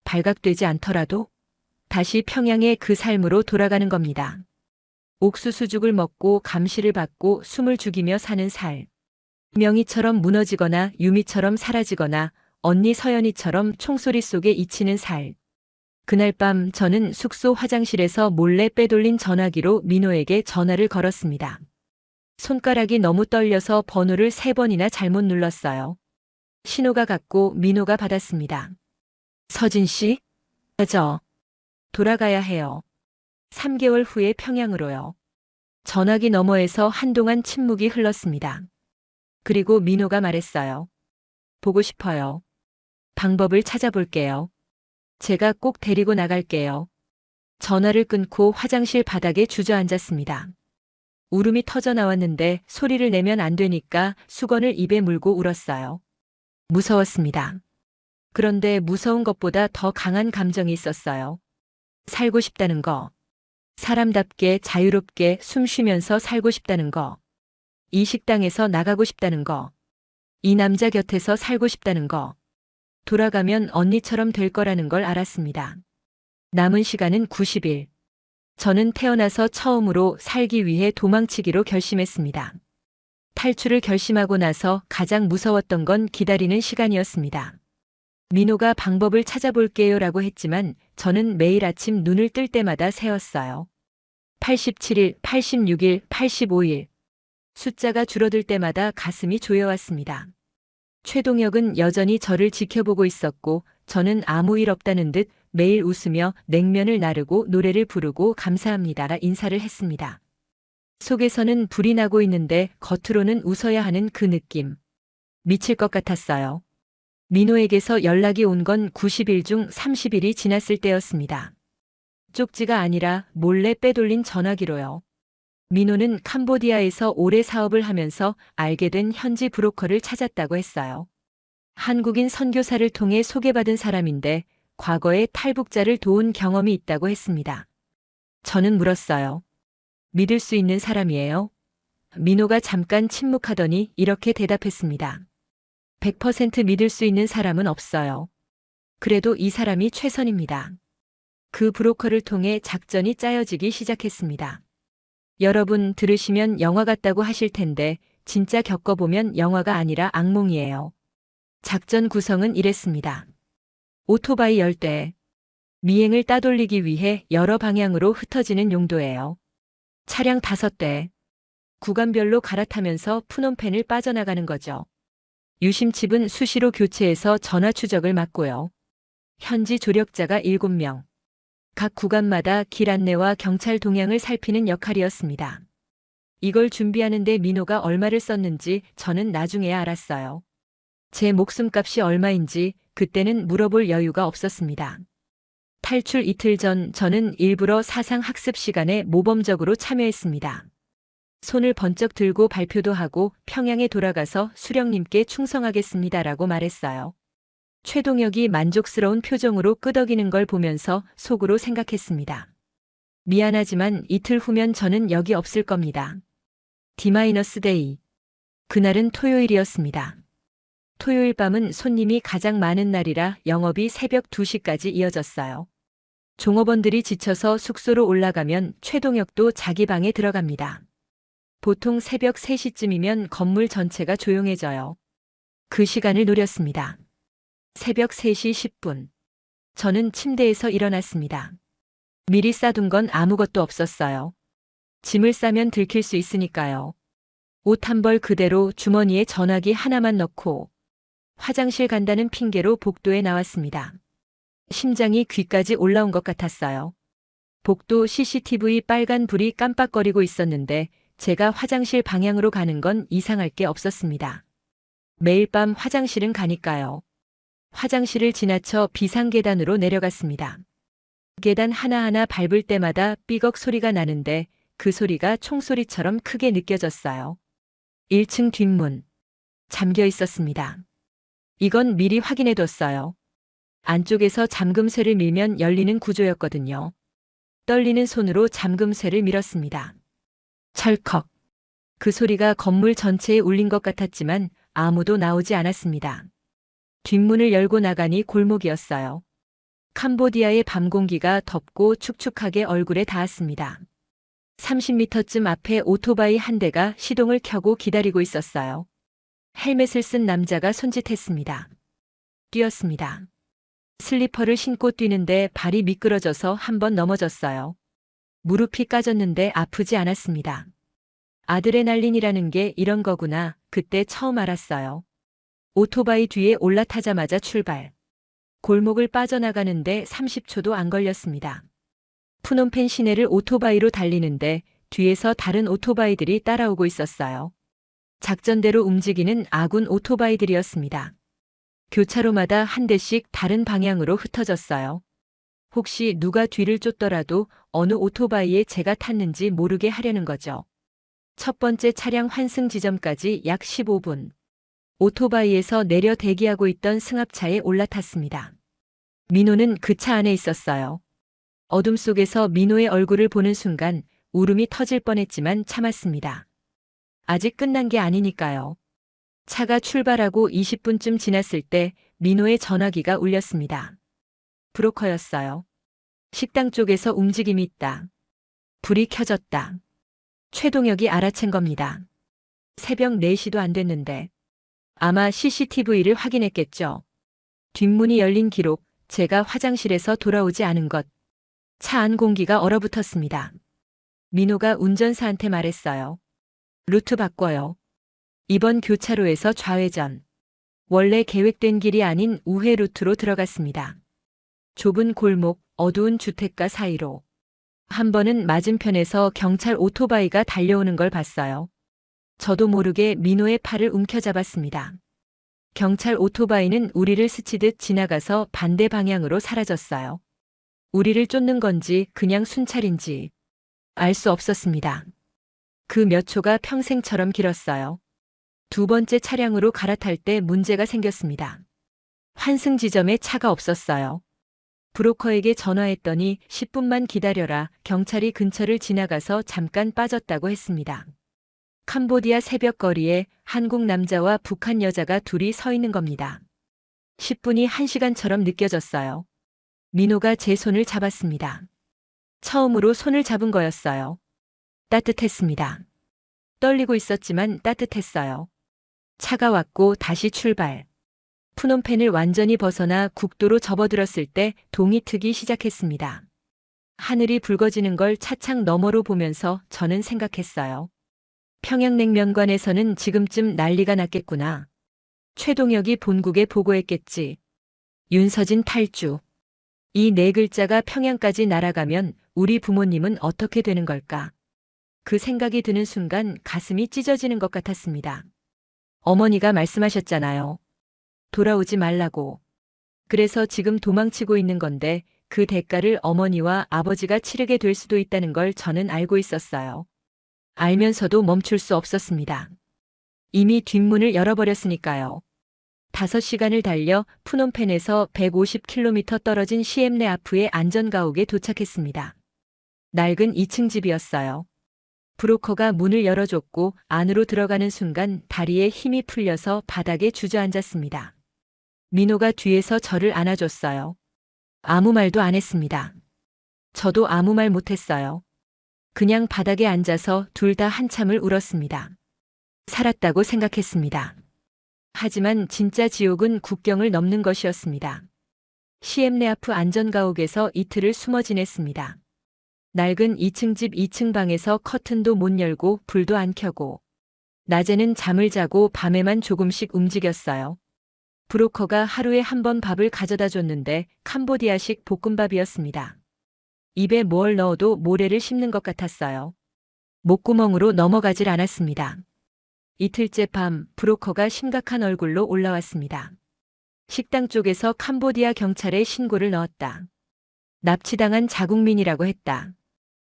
발각되지 않더라도 다시 평양의 그 삶으로 돌아가는 겁니다. 옥수수죽을 먹고 감시를 받고 숨을 죽이며 사는 살. 명희처럼 무너지거나 유미처럼 사라지거나 언니 서연이처럼 총소리 속에 잊히는 살. 그날 밤 저는 숙소 화장실에서 몰래 빼돌린 전화기로 민호에게 전화를 걸었습니다. 손가락이 너무 떨려서 번호를 3번이나 잘못 눌렀어요. 신호가 갔고 민호가 받았습니다. 서진 씨? 저 돌아가야 해요. 3개월 후에 평양으로요. 전화기 너머에서 한동안 침묵이 흘렀습니다. 그리고 민호가 말했어요. 보고 싶어요. 방법을 찾아볼게요. 제가 꼭 데리고 나갈게요. 전화를 끊고 화장실 바닥에 주저앉았습니다. 울음이 터져 나왔는데 소리를 내면 안 되니까 수건을 입에 물고 울었어요. 무서웠습니다. 그런데 무서운 것보다 더 강한 감정이 있었어요. 살고 싶다는 거. 사람답게 자유롭게 숨 쉬면서 살고 싶다는 거. 이 식당에서 나가고 싶다는 거. 이 남자 곁에서 살고 싶다는 거. 돌아가면 언니처럼 될 거라는 걸 알았습니다. 남은 시간은 90일. 저는 태어나서 처음으로 살기 위해 도망치기로 결심했습니다. 탈출을 결심하고 나서 가장 무서웠던 건 기다리는 시간이었습니다. 민호가 방법을 찾아볼게요라고 했지만 저는 매일 아침 눈을 뜰 때마다 세었어요. 87일, 86일, 85일. 숫자가 줄어들 때마다 가슴이 조여왔습니다. 최동혁은 여전히 저를 지켜보고 있었고 저는 아무 일 없다는 듯 매일 웃으며 냉면을 나르고 노래를 부르고 감사합니다 인사를 했습니다. 속에서는 불이 나고 있는데 겉으로는 웃어야 하는 그 느낌. 미칠 것 같았어요. 민호에게서 연락이 온 건 90일 중 30일이 지났을 때였습니다. 쪽지가 아니라 몰래 빼돌린 전화기로요. 민호는 캄보디아에서 오래 사업을 하면서 알게 된 현지 브로커를 찾았다고 했어요. 한국인 선교사를 통해 소개받은 사람인데 과거에 탈북자를 도운 경험이 있다고 했습니다. 저는 물었어요. 믿을 수 있는 사람이에요? 민호가 잠깐 침묵하더니 이렇게 대답했습니다. 100% 믿을 수 있는 사람은 없어요. 그래도 이 사람이 최선입니다. 그 브로커를 통해 작전이 짜여지기 시작했습니다. 여러분 들으시면 영화 같다고 하실 텐데 진짜 겪어보면 영화가 아니라 악몽이에요. 작전 구성은 이랬습니다. 오토바이 10대. 미행을 따돌리기 위해 여러 방향으로 흩어지는 용도예요. 차량 5대. 구간별로 갈아타면서 푸놈펜을 빠져나가는 거죠. 유심칩은 수시로 교체해서 전화 추적을 맡고요. 현지 조력자가 7명. 각 구간마다 길 안내와 경찰 동향을 살피는 역할이었습니다. 이걸 준비하는데 민호가 얼마를 썼는지 저는 나중에야 알았어요. 제 목숨값이 얼마인지 그때는 물어볼 여유가 없었습니다. 탈출 이틀 전 저는 일부러 사상 학습 시간에 모범적으로 참여했습니다. 손을 번쩍 들고 발표도 하고 평양에 돌아가서 수령님께 충성하겠습니다라고 말했어요. 최동혁이 만족스러운 표정으로 끄덕이는 걸 보면서 속으로 생각했습니다. 미안하지만 이틀 후면 저는 여기 없을 겁니다. D-데이. 그날은 토요일이었습니다. 토요일 밤은 손님이 가장 많은 날이라 영업이 새벽 2시까지 이어졌어요. 종업원들이 지쳐서 숙소로 올라가면 최동혁도 자기 방에 들어갑니다. 보통 새벽 3시쯤이면 건물 전체가 조용해져요. 그 시간을 노렸습니다. 새벽 3시 10분. 저는 침대에서 일어났습니다. 미리 싸둔 건 아무것도 없었어요. 짐을 싸면 들킬 수 있으니까요. 옷 한 벌 그대로 주머니에 전화기 하나만 넣고 화장실 간다는 핑계로 복도에 나왔습니다. 심장이 귀까지 올라온 것 같았어요. 복도 CCTV 빨간 불이 깜빡거리고 있었는데 제가 화장실 방향으로 가는 건 이상할 게 없었습니다. 매일 밤 화장실은 가니까요. 화장실을 지나쳐 비상계단으로 내려갔습니다. 계단 하나하나 밟을 때마다 삐걱 소리가 나는데 그 소리가 총소리처럼 크게 느껴졌어요. 1층 뒷문. 잠겨 있었습니다. 이건 미리 확인해뒀어요. 안쪽에서 잠금쇠를 밀면 열리는 구조였거든요. 떨리는 손으로 잠금쇠를 밀었습니다. 철컥. 그 소리가 건물 전체에 울린 것 같았지만 아무도 나오지 않았습니다. 뒷문을 열고 나가니 골목이었어요. 캄보디아의 밤 공기가 덥고 축축하게 얼굴에 닿았습니다. 30m쯤 앞에 오토바이 한 대가 시동을 켜고 기다리고 있었어요. 헬멧을 쓴 남자가 손짓했습니다. 뛰었습니다. 슬리퍼를 신고 뛰는데 발이 미끄러져서 한번 넘어졌어요. 무릎이 까졌는데 아프지 않았습니다. 아드레날린이라는 게 이런 거구나. 그때 처음 알았어요. 오토바이 뒤에 올라타자마자 출발. 골목을 빠져나가는데 30초도 안 걸렸습니다. 푸놈펜 시내를 오토바이로 달리는데 뒤에서 다른 오토바이들이 따라오고 있었어요. 작전대로 움직이는 아군 오토바이들이었습니다. 교차로마다 한 대씩 다른 방향으로 흩어졌어요. 혹시 누가 뒤를 쫓더라도 어느 오토바이에 제가 탔는지 모르게 하려는 거죠. 첫 번째 차량 환승 지점까지 약 15분. 오토바이에서 내려 대기하고 있던 승합차에 올라탔습니다. 민호는 그 차 안에 있었어요. 어둠 속에서 민호의 얼굴을 보는 순간 울음이 터질 뻔했지만 참았습니다. 아직 끝난 게 아니니까요. 차가 출발하고 20분쯤 지났을 때 민호의 전화기가 울렸습니다. 브로커였어요. 식당 쪽에서 움직임이 있다. 불이 켜졌다. 최동혁이 알아챈 겁니다. 새벽 4시도 안 됐는데. 아마 CCTV를 확인했겠죠. 뒷문이 열린 기록, 제가 화장실에서 돌아오지 않은 것. 차 안 공기가 얼어붙었습니다. 민호가 운전사한테 말했어요. 루트 바꿔요. 이번 교차로에서 좌회전. 원래 계획된 길이 아닌 우회 루트로 들어갔습니다. 좁은 골목, 어두운 주택가 사이로. 한 번은 맞은편에서 경찰 오토바이가 달려오는 걸 봤어요. 저도 모르게 민호의 팔을 움켜잡았습니다. 경찰 오토바이는 우리를 스치듯 지나가서 반대 방향으로 사라졌어요. 우리를 쫓는 건지 그냥 순찰인지 알 수 없었습니다. 그 몇 초가 평생처럼 길었어요. 두 번째 차량으로 갈아탈 때 문제가 생겼습니다. 환승 지점에 차가 없었어요. 브로커에게 전화했더니 10분만 기다려라, 경찰이 근처를 지나가서 잠깐 빠졌다고 했습니다. 캄보디아 새벽 거리에 한국 남자와 북한 여자가 둘이 서 있는 겁니다. 10분이 1시간처럼 느껴졌어요. 민호가 제 손을 잡았습니다. 처음으로 손을 잡은 거였어요. 따뜻했습니다. 떨리고 있었지만 따뜻했어요. 차가 왔고 다시 출발. 푸놈펜을 완전히 벗어나 국도로 접어들었을 때 동이 트기 시작했습니다. 하늘이 붉어지는 걸 차창 너머로 보면서 저는 생각했어요. 평양냉면관에서는 지금쯤 난리가 났겠구나. 최동혁이 본국에 보고했겠지. 윤서진 탈주. 이 네 글자가 평양까지 날아가면 우리 부모님은 어떻게 되는 걸까? 그 생각이 드는 순간 가슴이 찢어지는 것 같았습니다. 어머니가 말씀하셨잖아요. 돌아오지 말라고. 그래서 지금 도망치고 있는 건데 그 대가를 어머니와 아버지가 치르게 될 수도 있다는 걸 저는 알고 있었어요. 알면서도 멈출 수 없었습니다. 이미 뒷문을 열어버렸으니까요. 5시간을 달려 푸놈펜에서 150km 떨어진 시엠레아프의 안전가옥에 도착했습니다. 낡은 2층 집이었어요. 브로커가 문을 열어줬고 안으로 들어가는 순간 다리에 힘이 풀려서 바닥에 주저앉았습니다. 민호가 뒤에서 저를 안아줬어요. 아무 말도 안 했습니다. 저도 아무 말 못했어요. 그냥 바닥에 앉아서 둘 다 한참을 울었습니다. 살았다고 생각했습니다. 하지만 진짜 지옥은 국경을 넘는 것이었습니다. 시엠레아프 안전가옥에서 이틀을 숨어 지냈습니다. 낡은 2층 집 2층 방에서 커튼도 못 열고 불도 안 켜고 낮에는 잠을 자고 밤에만 조금씩 움직였어요. 브로커가 하루에 한 번 밥을 가져다 줬는데 캄보디아식 볶음밥이었습니다. 입에 뭘 넣어도 모래를 씹는 것 같았어요. 목구멍으로 넘어가질 않았습니다. 이틀째 밤 브로커가 심각한 얼굴로 올라왔습니다. 식당 쪽에서 캄보디아 경찰에 신고를 넣었다. 납치당한 자국민이라고 했다.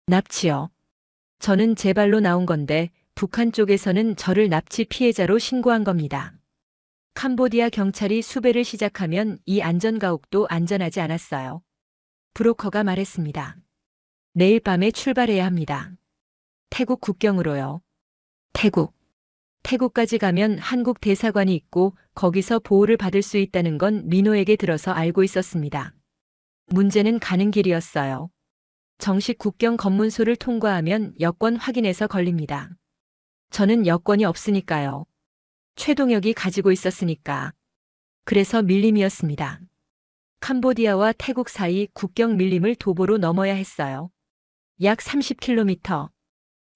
납치요. 저는 제 발로 나온 건데 북한 쪽에서는 저를 납치 피해자로 신고한 겁니다. 캄보디아 경찰이 수배를 시작하면 이 안전가옥도 안전하지 않았어요. 브로커가 말했습니다. 내일 밤에 출발해야 합니다. 태국 국경으로요. 태국까지 가면 한국 대사관이 있고 거기서 보호를 받을 수 있다는 건 민호에게 들어서 알고 있었습니다. 문제는 가는 길이었어요. 정식 국경 검문소를 통과하면 여권 확인해서 걸립니다. 저는 여권이 없으니까요. 최동혁이 가지고 있었으니까. 그래서 밀림이었습니다. 캄보디아와 태국 사이 국경 밀림을 도보로 넘어야 했어요. 약 30km.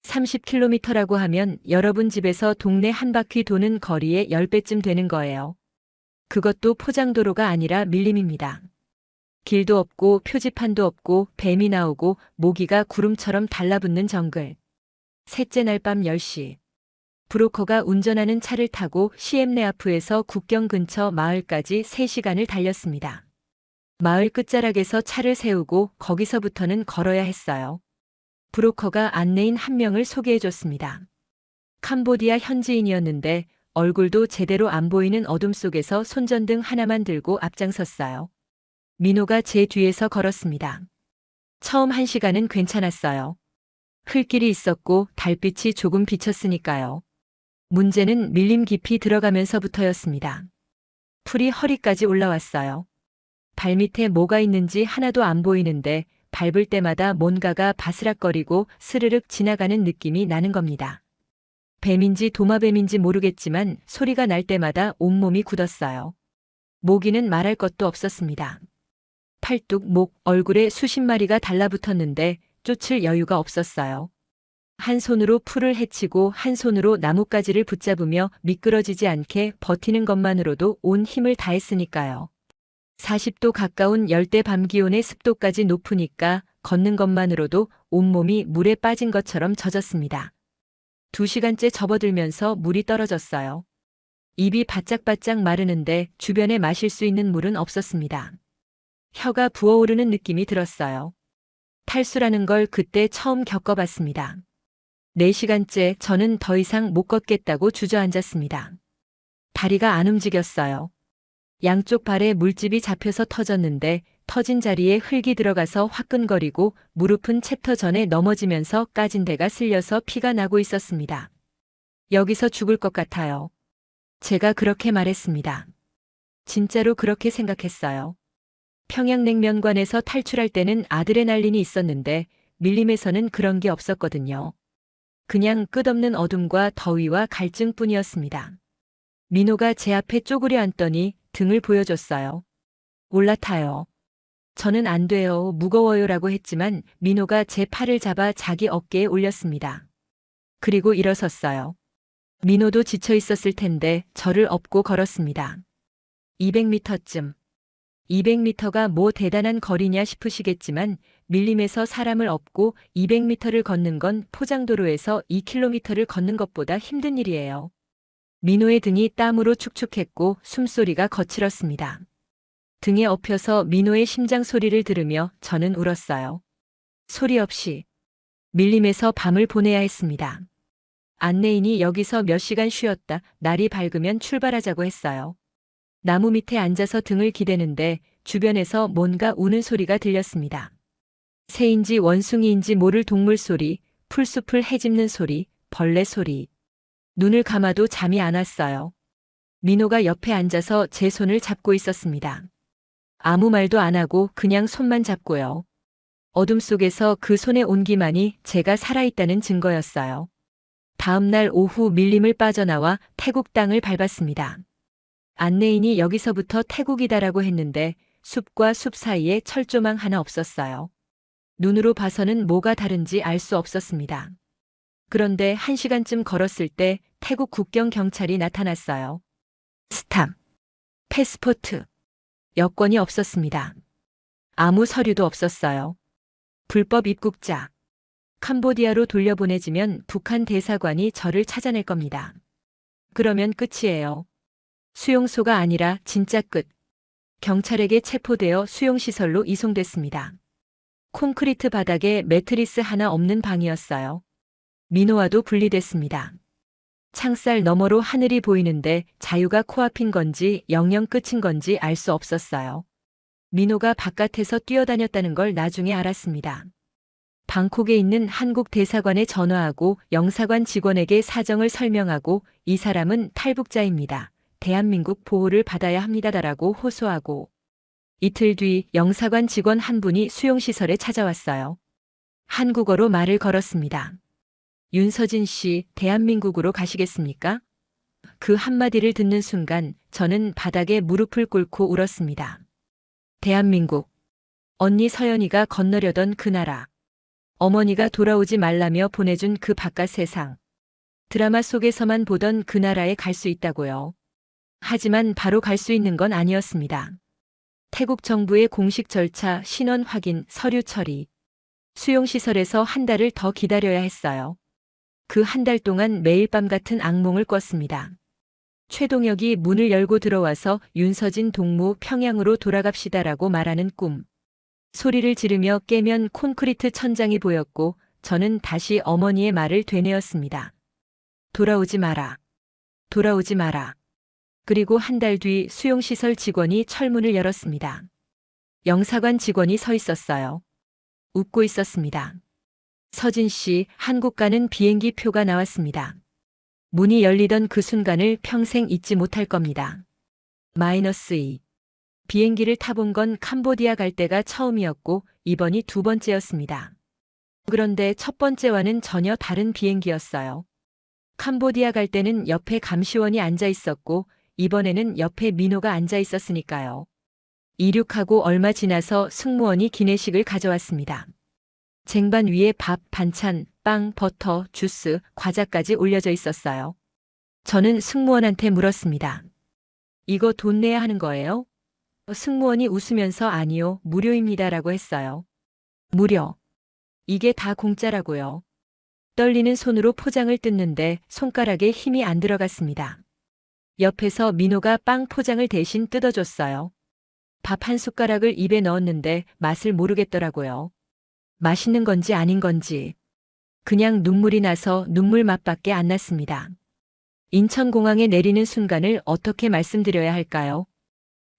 30km라고 하면 여러분 집에서 동네 한 바퀴 도는 거리의 10배쯤 되는 거예요. 그것도 포장도로가 아니라 밀림입니다. 길도 없고 표지판도 없고 뱀이 나오고 모기가 구름처럼 달라붙는 정글. 셋째 날 밤 10시. 브로커가 운전하는 차를 타고 시엠레아프에서 국경 근처 마을까지 3시간을 달렸습니다. 마을 끝자락에서 차를 세우고 거기서부터는 걸어야 했어요. 브로커가 안내인 한 명을 소개해줬습니다. 캄보디아 현지인이었는데 얼굴도 제대로 안 보이는 어둠 속에서 손전등 하나만 들고 앞장섰어요. 민호가 제 뒤에서 걸었습니다. 처음 1시간은 괜찮았어요. 흘길이 있었고 달빛이 조금 비쳤으니까요. 문제는 밀림 깊이 들어가면서부터였습니다. 풀이 허리까지 올라왔어요. 발밑에 뭐가 있는지 하나도 안 보이는데 밟을 때마다 뭔가가 바스락거리고 스르륵 지나가는 느낌이 나는 겁니다. 뱀인지 도마뱀인지 모르겠지만 소리가 날 때마다 온몸이 굳었어요. 모기는 말할 것도 없었습니다. 팔뚝, 목, 얼굴에 수십 마리가 달라붙었는데 쫓을 여유가 없었어요. 한 손으로 풀을 헤치고 한 손으로 나뭇가지를 붙잡으며 미끄러지지 않게 버티는 것만으로도 온 힘을 다했으니까요. 40도 가까운 열대 밤 기온의 습도까지 높으니까 걷는 것만으로도 온몸이 물에 빠진 것처럼 젖었습니다. 2시간째 접어들면서 물이 떨어졌어요. 입이 바짝바짝 마르는데 주변에 마실 수 있는 물은 없었습니다. 혀가 부어오르는 느낌이 들었어요. 탈수라는 걸 그때 처음 겪어봤습니다. 4시간째 저는 더 이상 못 걷겠다고 주저앉았습니다. 다리가 안 움직였어요. 양쪽 발에 물집이 잡혀서 터졌는데 터진 자리에 흙이 들어가서 화끈거리고 무릎은 챕터 전에 넘어지면서 까진 데가 쓸려서 피가 나고 있었습니다. 여기서 죽을 것 같아요. 제가 그렇게 말했습니다. 진짜로 그렇게 생각했어요. 평양냉면관에서 탈출할 때는 아드레날린이 있었는데 밀림에서는 그런 게 없었거든요. 그냥 끝없는 어둠과 더위와 갈증뿐이었습니다. 민호가 제 앞에 쪼그려 앉더니 등을 보여줬어요. 올라타요. 저는 안 돼요, 무거워요라고 했지만 민호가 제 팔을 잡아 자기 어깨에 올렸습니다. 그리고 일어섰어요. 민호도 지쳐 있었을 텐데 저를 업고 걸었습니다. 200m쯤. 200m가 뭐 대단한 거리냐 싶으시겠지만 밀림에서 사람을 업고 200m를 걷는 건 포장도로에서 2km를 걷는 것보다 힘든 일이에요. 민호의 등이 땀으로 축축했고 숨소리가 거칠었습니다. 등에 엎여서 민호의 심장 소리를 들으며 저는 울었어요. 소리 없이. 밀림에서 밤을 보내야 했습니다. 안내인이 여기서 몇 시간 쉬었다 날이 밝으면 출발하자고 했어요. 나무 밑에 앉아서 등을 기대는데 주변에서 뭔가 우는 소리가 들렸습니다. 새인지 원숭이인지 모를 동물 소리, 풀숲을 헤집는 소리, 벌레 소리. 눈을 감아도 잠이 안 왔어요. 민호가 옆에 앉아서 제 손을 잡고 있었습니다. 아무 말도 안 하고 그냥 손만 잡고요. 어둠 속에서 그 손의 온기만이 제가 살아있다는 증거였어요. 다음 날 오후 밀림을 빠져나와 태국 땅을 밟았습니다. 안내인이 여기서부터 태국이다라고 했는데 숲과 숲 사이에 철조망 하나 없었어요. 눈으로 봐서는 뭐가 다른지 알 수 없었습니다. 그런데 1시간쯤 걸었을 때 태국 국경 경찰이 나타났어요. 스탑. 패스포트. 여권이 없었습니다. 아무 서류도 없었어요. 불법 입국자. 캄보디아로 돌려보내지면 북한 대사관이 저를 찾아낼 겁니다. 그러면 끝이에요. 수용소가 아니라 진짜 끝. 경찰에게 체포되어 수용시설로 이송됐습니다. 콘크리트 바닥에 매트리스 하나 없는 방이었어요. 민호와도 분리됐습니다. 창살 너머로 하늘이 보이는데 자유가 코앞인 건지 영영 끝인 건지 알 수 없었어요. 민호가 바깥에서 뛰어다녔다는 걸 나중에 알았습니다. 방콕에 있는 한국 대사관에 전화하고 영사관 직원에게 사정을 설명하고 이 사람은 탈북자입니다. 대한민국 보호를 받아야 합니다라고 호소하고 이틀 뒤 영사관 직원 한 분이 수용시설에 찾아왔어요. 한국어로 말을 걸었습니다. 윤서진 씨, 대한민국으로 가시겠습니까? 그 한마디를 듣는 순간 저는 바닥에 무릎을 꿇고 울었습니다. 대한민국. 언니 서연이가 건너려던 그 나라. 어머니가 돌아오지 말라며 보내준 그 바깥 세상. 드라마 속에서만 보던 그 나라에 갈 수 있다고요. 하지만 바로 갈 수 있는 건 아니었습니다. 태국 정부의 공식 절차, 신원 확인, 서류 처리. 수용시설에서 한 달을 더 기다려야 했어요. 그 한 달 동안 매일 밤 같은 악몽을 꿨습니다. 최동혁이 문을 열고 들어와서 윤서진 동무 평양으로 돌아갑시다라고 말하는 꿈. 소리를 지르며 깨면 콘크리트 천장이 보였고 저는 다시 어머니의 말을 되뇌었습니다. 돌아오지 마라. 돌아오지 마라. 그리고 한 달 뒤 수용시설 직원이 철문을 열었습니다. 영사관 직원이 서 있었어요. 웃고 있었습니다. 서진 씨, 한국 가는 비행기 표가 나왔습니다. 문이 열리던 그 순간을 평생 잊지 못할 겁니다. -2. 비행기를 타본 건 캄보디아 갈 때가 처음이었고 이번이 2번째였습니다. 그런데 첫 번째와는 전혀 다른 비행기였어요. 캄보디아 갈 때는 옆에 감시원이 앉아 있었고 이번에는 옆에 민호가 앉아 있었으니까요. 이륙하고 얼마 지나서 승무원이 기내식을 가져왔습니다. 쟁반 위에 밥, 반찬, 빵, 버터, 주스, 과자까지 올려져 있었어요. 저는 승무원한테 물었습니다. 이거 돈 내야 하는 거예요? 승무원이 웃으면서 아니요, 무료입니다라고 했어요. 무료. 이게 다 공짜라고요. 떨리는 손으로 포장을 뜯는데 손가락에 힘이 안 들어갔습니다. 옆에서 민호가 빵 포장을 대신 뜯어줬어요. 밥 한 숟가락을 입에 넣었는데 맛을 모르겠더라고요. 맛있는 건지 아닌 건지. 그냥 눈물이 나서 눈물 맛밖에 안 났습니다. 인천공항에 내리는 순간을 어떻게 말씀드려야 할까요?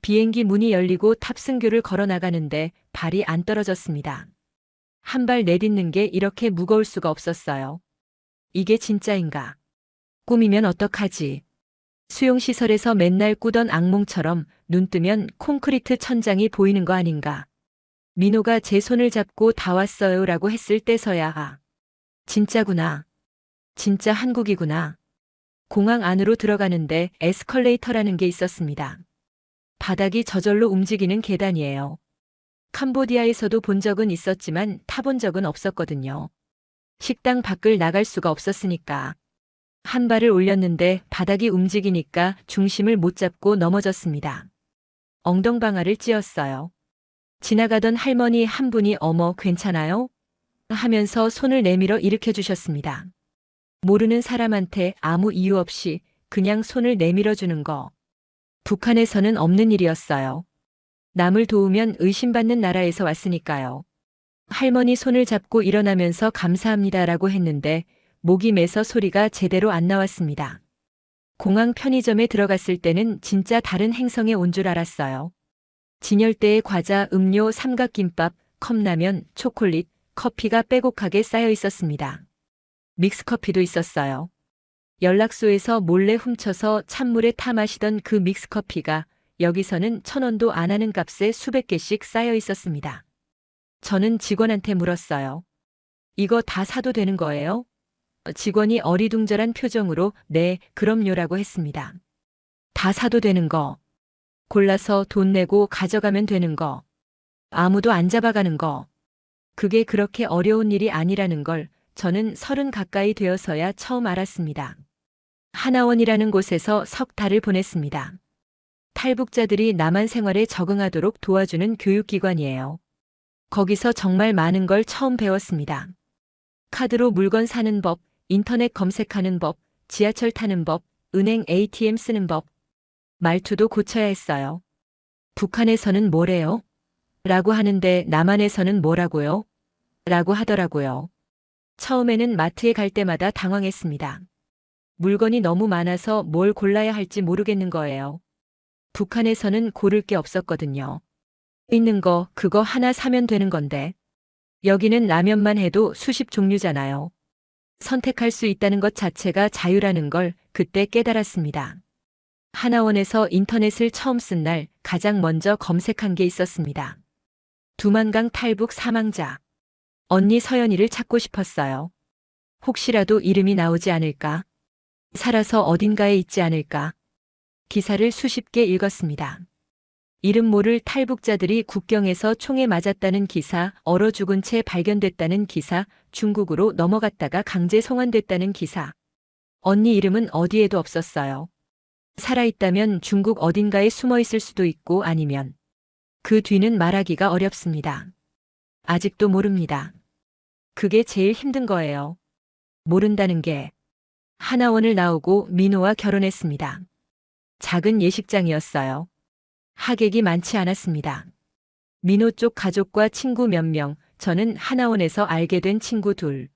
비행기 문이 열리고 탑승교를 걸어 나가는데 발이 안 떨어졌습니다. 한 발 내딛는 게 이렇게 무거울 수가 없었어요. 이게 진짜인가? 꿈이면 어떡하지? 수용시설에서 맨날 꾸던 악몽처럼 눈 뜨면 콘크리트 천장이 보이는 거 아닌가? 민호가 제 손을 잡고 다 왔어요 라고 했을 때서야 아, 진짜구나. 진짜 한국이구나. 공항 안으로 들어가는데 에스컬레이터라는 게 있었습니다. 바닥이 저절로 움직이는 계단이에요. 캄보디아에서도 본 적은 있었지만 타본 적은 없었거든요. 식당 밖을 나갈 수가 없었으니까. 한 발을 올렸는데 바닥이 움직이니까 중심을 못 잡고 넘어졌습니다. 엉덩방아를 찧었어요. 지나가던 할머니 한 분이 어머 괜찮아요? 하면서 손을 내밀어 일으켜 주셨습니다. 모르는 사람한테 아무 이유 없이 그냥 손을 내밀어 주는 거. 북한에서는 없는 일이었어요. 남을 도우면 의심받는 나라에서 왔으니까요. 할머니 손을 잡고 일어나면서 감사합니다라고 했는데 목이 메서 소리가 제대로 안 나왔습니다. 공항 편의점에 들어갔을 때는 진짜 다른 행성에 온 줄 알았어요. 진열대에 과자, 음료, 삼각김밥, 컵라면, 초콜릿, 커피가 빼곡하게 쌓여 있었습니다. 믹스커피도 있었어요. 연락소에서 몰래 훔쳐서 찬물에 타 마시던 그 믹스커피가 여기서는 1,000원도 안 하는 값에 수백 개씩 쌓여 있었습니다. 저는 직원한테 물었어요. 이거 다 사도 되는 거예요? 직원이 어리둥절한 표정으로 네, 그럼요라고 했습니다. 다 사도 되는 거. 골라서 돈 내고 가져가면 되는 거. 아무도 안 잡아가는 거. 그게 그렇게 어려운 일이 아니라는 걸 저는 30 가까이 되어서야 처음 알았습니다. 하나원이라는 곳에서 석 달을 보냈습니다. 탈북자들이 남한 생활에 적응하도록 도와주는 교육기관이에요. 거기서 정말 많은 걸 처음 배웠습니다. 카드로 물건 사는 법, 인터넷 검색하는 법, 지하철 타는 법, 은행 ATM 쓰는 법. 말투도 고쳐야 했어요. 북한에서는 뭐래요? 라고 하는데 남한에서는 뭐라고요? 라고 하더라고요. 처음에는 마트에 갈 때마다 당황했습니다. 물건이 너무 많아서 뭘 골라야 할지 모르겠는 거예요. 북한에서는 고를 게 없었거든요. 있는 거 그거 하나 사면 되는 건데. 여기는 라면만 해도 수십 종류잖아요. 선택할 수 있다는 것 자체가 자유라는 걸 그때 깨달았습니다. 하나원에서 인터넷을 처음 쓴 날 가장 먼저 검색한 게 있었습니다. 두만강 탈북 사망자. 언니 서연이를 찾고 싶었어요. 혹시라도 이름이 나오지 않을까? 살아서 어딘가에 있지 않을까? 기사를 수십 개 읽었습니다. 이름 모를 탈북자들이 국경에서 총에 맞았다는 기사, 얼어 죽은 채 발견됐다는 기사, 중국으로 넘어갔다가 강제 송환됐다는 기사. 언니 이름은 어디에도 없었어요. 살아있다면 중국 어딘가에 숨어 있을 수도 있고 아니면 그 뒤는 말하기가 어렵습니다. 아직도 모릅니다. 그게 제일 힘든 거예요. 모른다는 게. 하나원을 나오고 민호와 결혼했습니다. 작은 예식장이었어요. 하객이 많지 않았습니다. 민호 쪽 가족과 친구 몇 명, 저는 하나원에서 알게 된 친구 둘.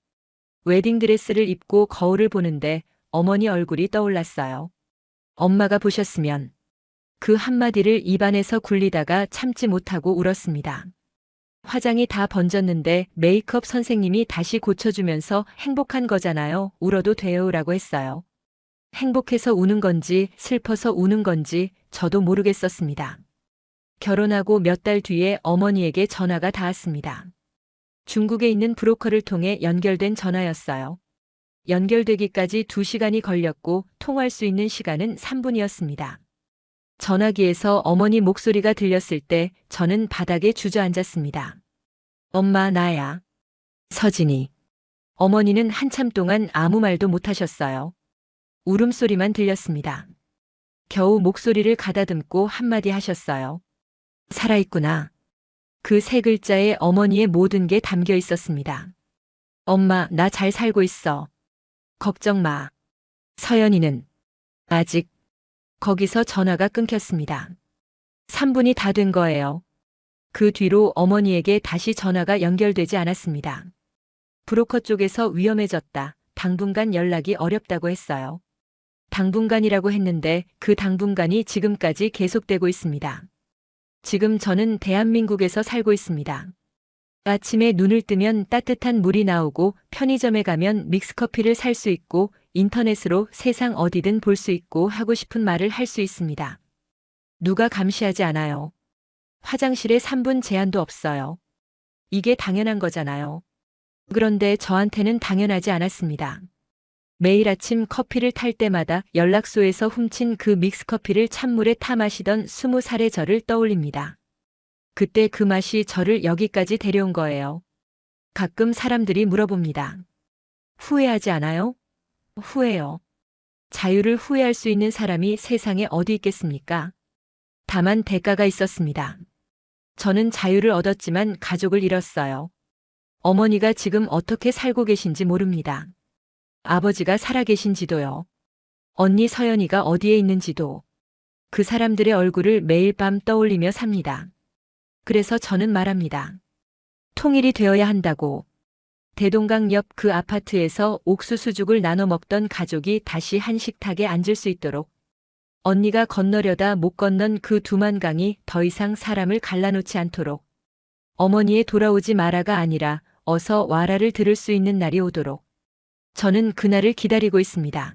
웨딩드레스를 입고 거울을 보는데 어머니 얼굴이 떠올랐어요. 엄마가 보셨으면 그 한마디를 입안에서 굴리다가 참지 못하고 울었습니다. 화장이 다 번졌는데 메이크업 선생님이 다시 고쳐주면서 행복한 거잖아요. 울어도 돼요라고 했어요. 행복해서 우는 건지 슬퍼서 우는 건지 저도 모르겠었습니다. 결혼하고 몇 달 뒤에 어머니에게 전화가 닿았습니다. 중국에 있는 브로커를 통해 연결된 전화였어요. 연결되기까지 2시간이 걸렸고 통화할 수 있는 시간은 3분이었습니다. 전화기에서 어머니 목소리가 들렸을 때 저는 바닥에 주저앉았습니다. 엄마, 나야. 서진이. 어머니는 한참 동안 아무 말도 못하셨어요. 울음소리만 들렸습니다. 겨우 목소리를 가다듬고 한마디 하셨어요. 살아있구나. 그 3글자에 어머니의 모든 게 담겨 있었습니다. 엄마, 나 잘 살고 있어. 걱정 마. 서연이는 아직. 거기서 전화가 끊겼습니다. 3분이 다 된 거예요. 그 뒤로 어머니에게 다시 전화가 연결되지 않았습니다. 브로커 쪽에서 위험해졌다. 당분간 연락이 어렵다고 했어요. 당분간이라고 했는데 그 당분간이 지금까지 계속되고 있습니다. 지금 저는 대한민국에서 살고 있습니다. 아침에 눈을 뜨면 따뜻한 물이 나오고 편의점에 가면 믹스커피를 살 수 있고 인터넷으로 세상 어디든 볼 수 있고 하고 싶은 말을 할 수 있습니다. 누가 감시하지 않아요. 화장실에 3분 제한도 없어요. 이게 당연한 거잖아요. 그런데 저한테는 당연하지 않았습니다. 매일 아침 커피를 탈 때마다 연락소에서 훔친 그 믹스커피를 찬물에 타 마시던 20살의 저를 떠올립니다. 그때 그 맛이 저를 여기까지 데려온 거예요. 가끔 사람들이 물어봅니다. 후회하지 않아요? 후회요. 자유를 후회할 수 있는 사람이 세상에 어디 있겠습니까? 다만 대가가 있었습니다. 저는 자유를 얻었지만 가족을 잃었어요. 어머니가 지금 어떻게 살고 계신지 모릅니다. 아버지가 살아계신지도요. 언니 서연이가 어디에 있는지도. 그 사람들의 얼굴을 매일 밤 떠올리며 삽니다. 그래서 저는 말합니다. 통일이 되어야 한다고. 대동강 옆 그 아파트에서 옥수수죽을 나눠 먹던 가족이 다시 한 식탁에 앉을 수 있도록. 언니가 건너려다 못 건넌 그 두만강이 더 이상 사람을 갈라놓지 않도록. 어머니의 돌아오지 마라가 아니라 어서 와라를 들을 수 있는 날이 오도록. 저는 그날을 기다리고 있습니다.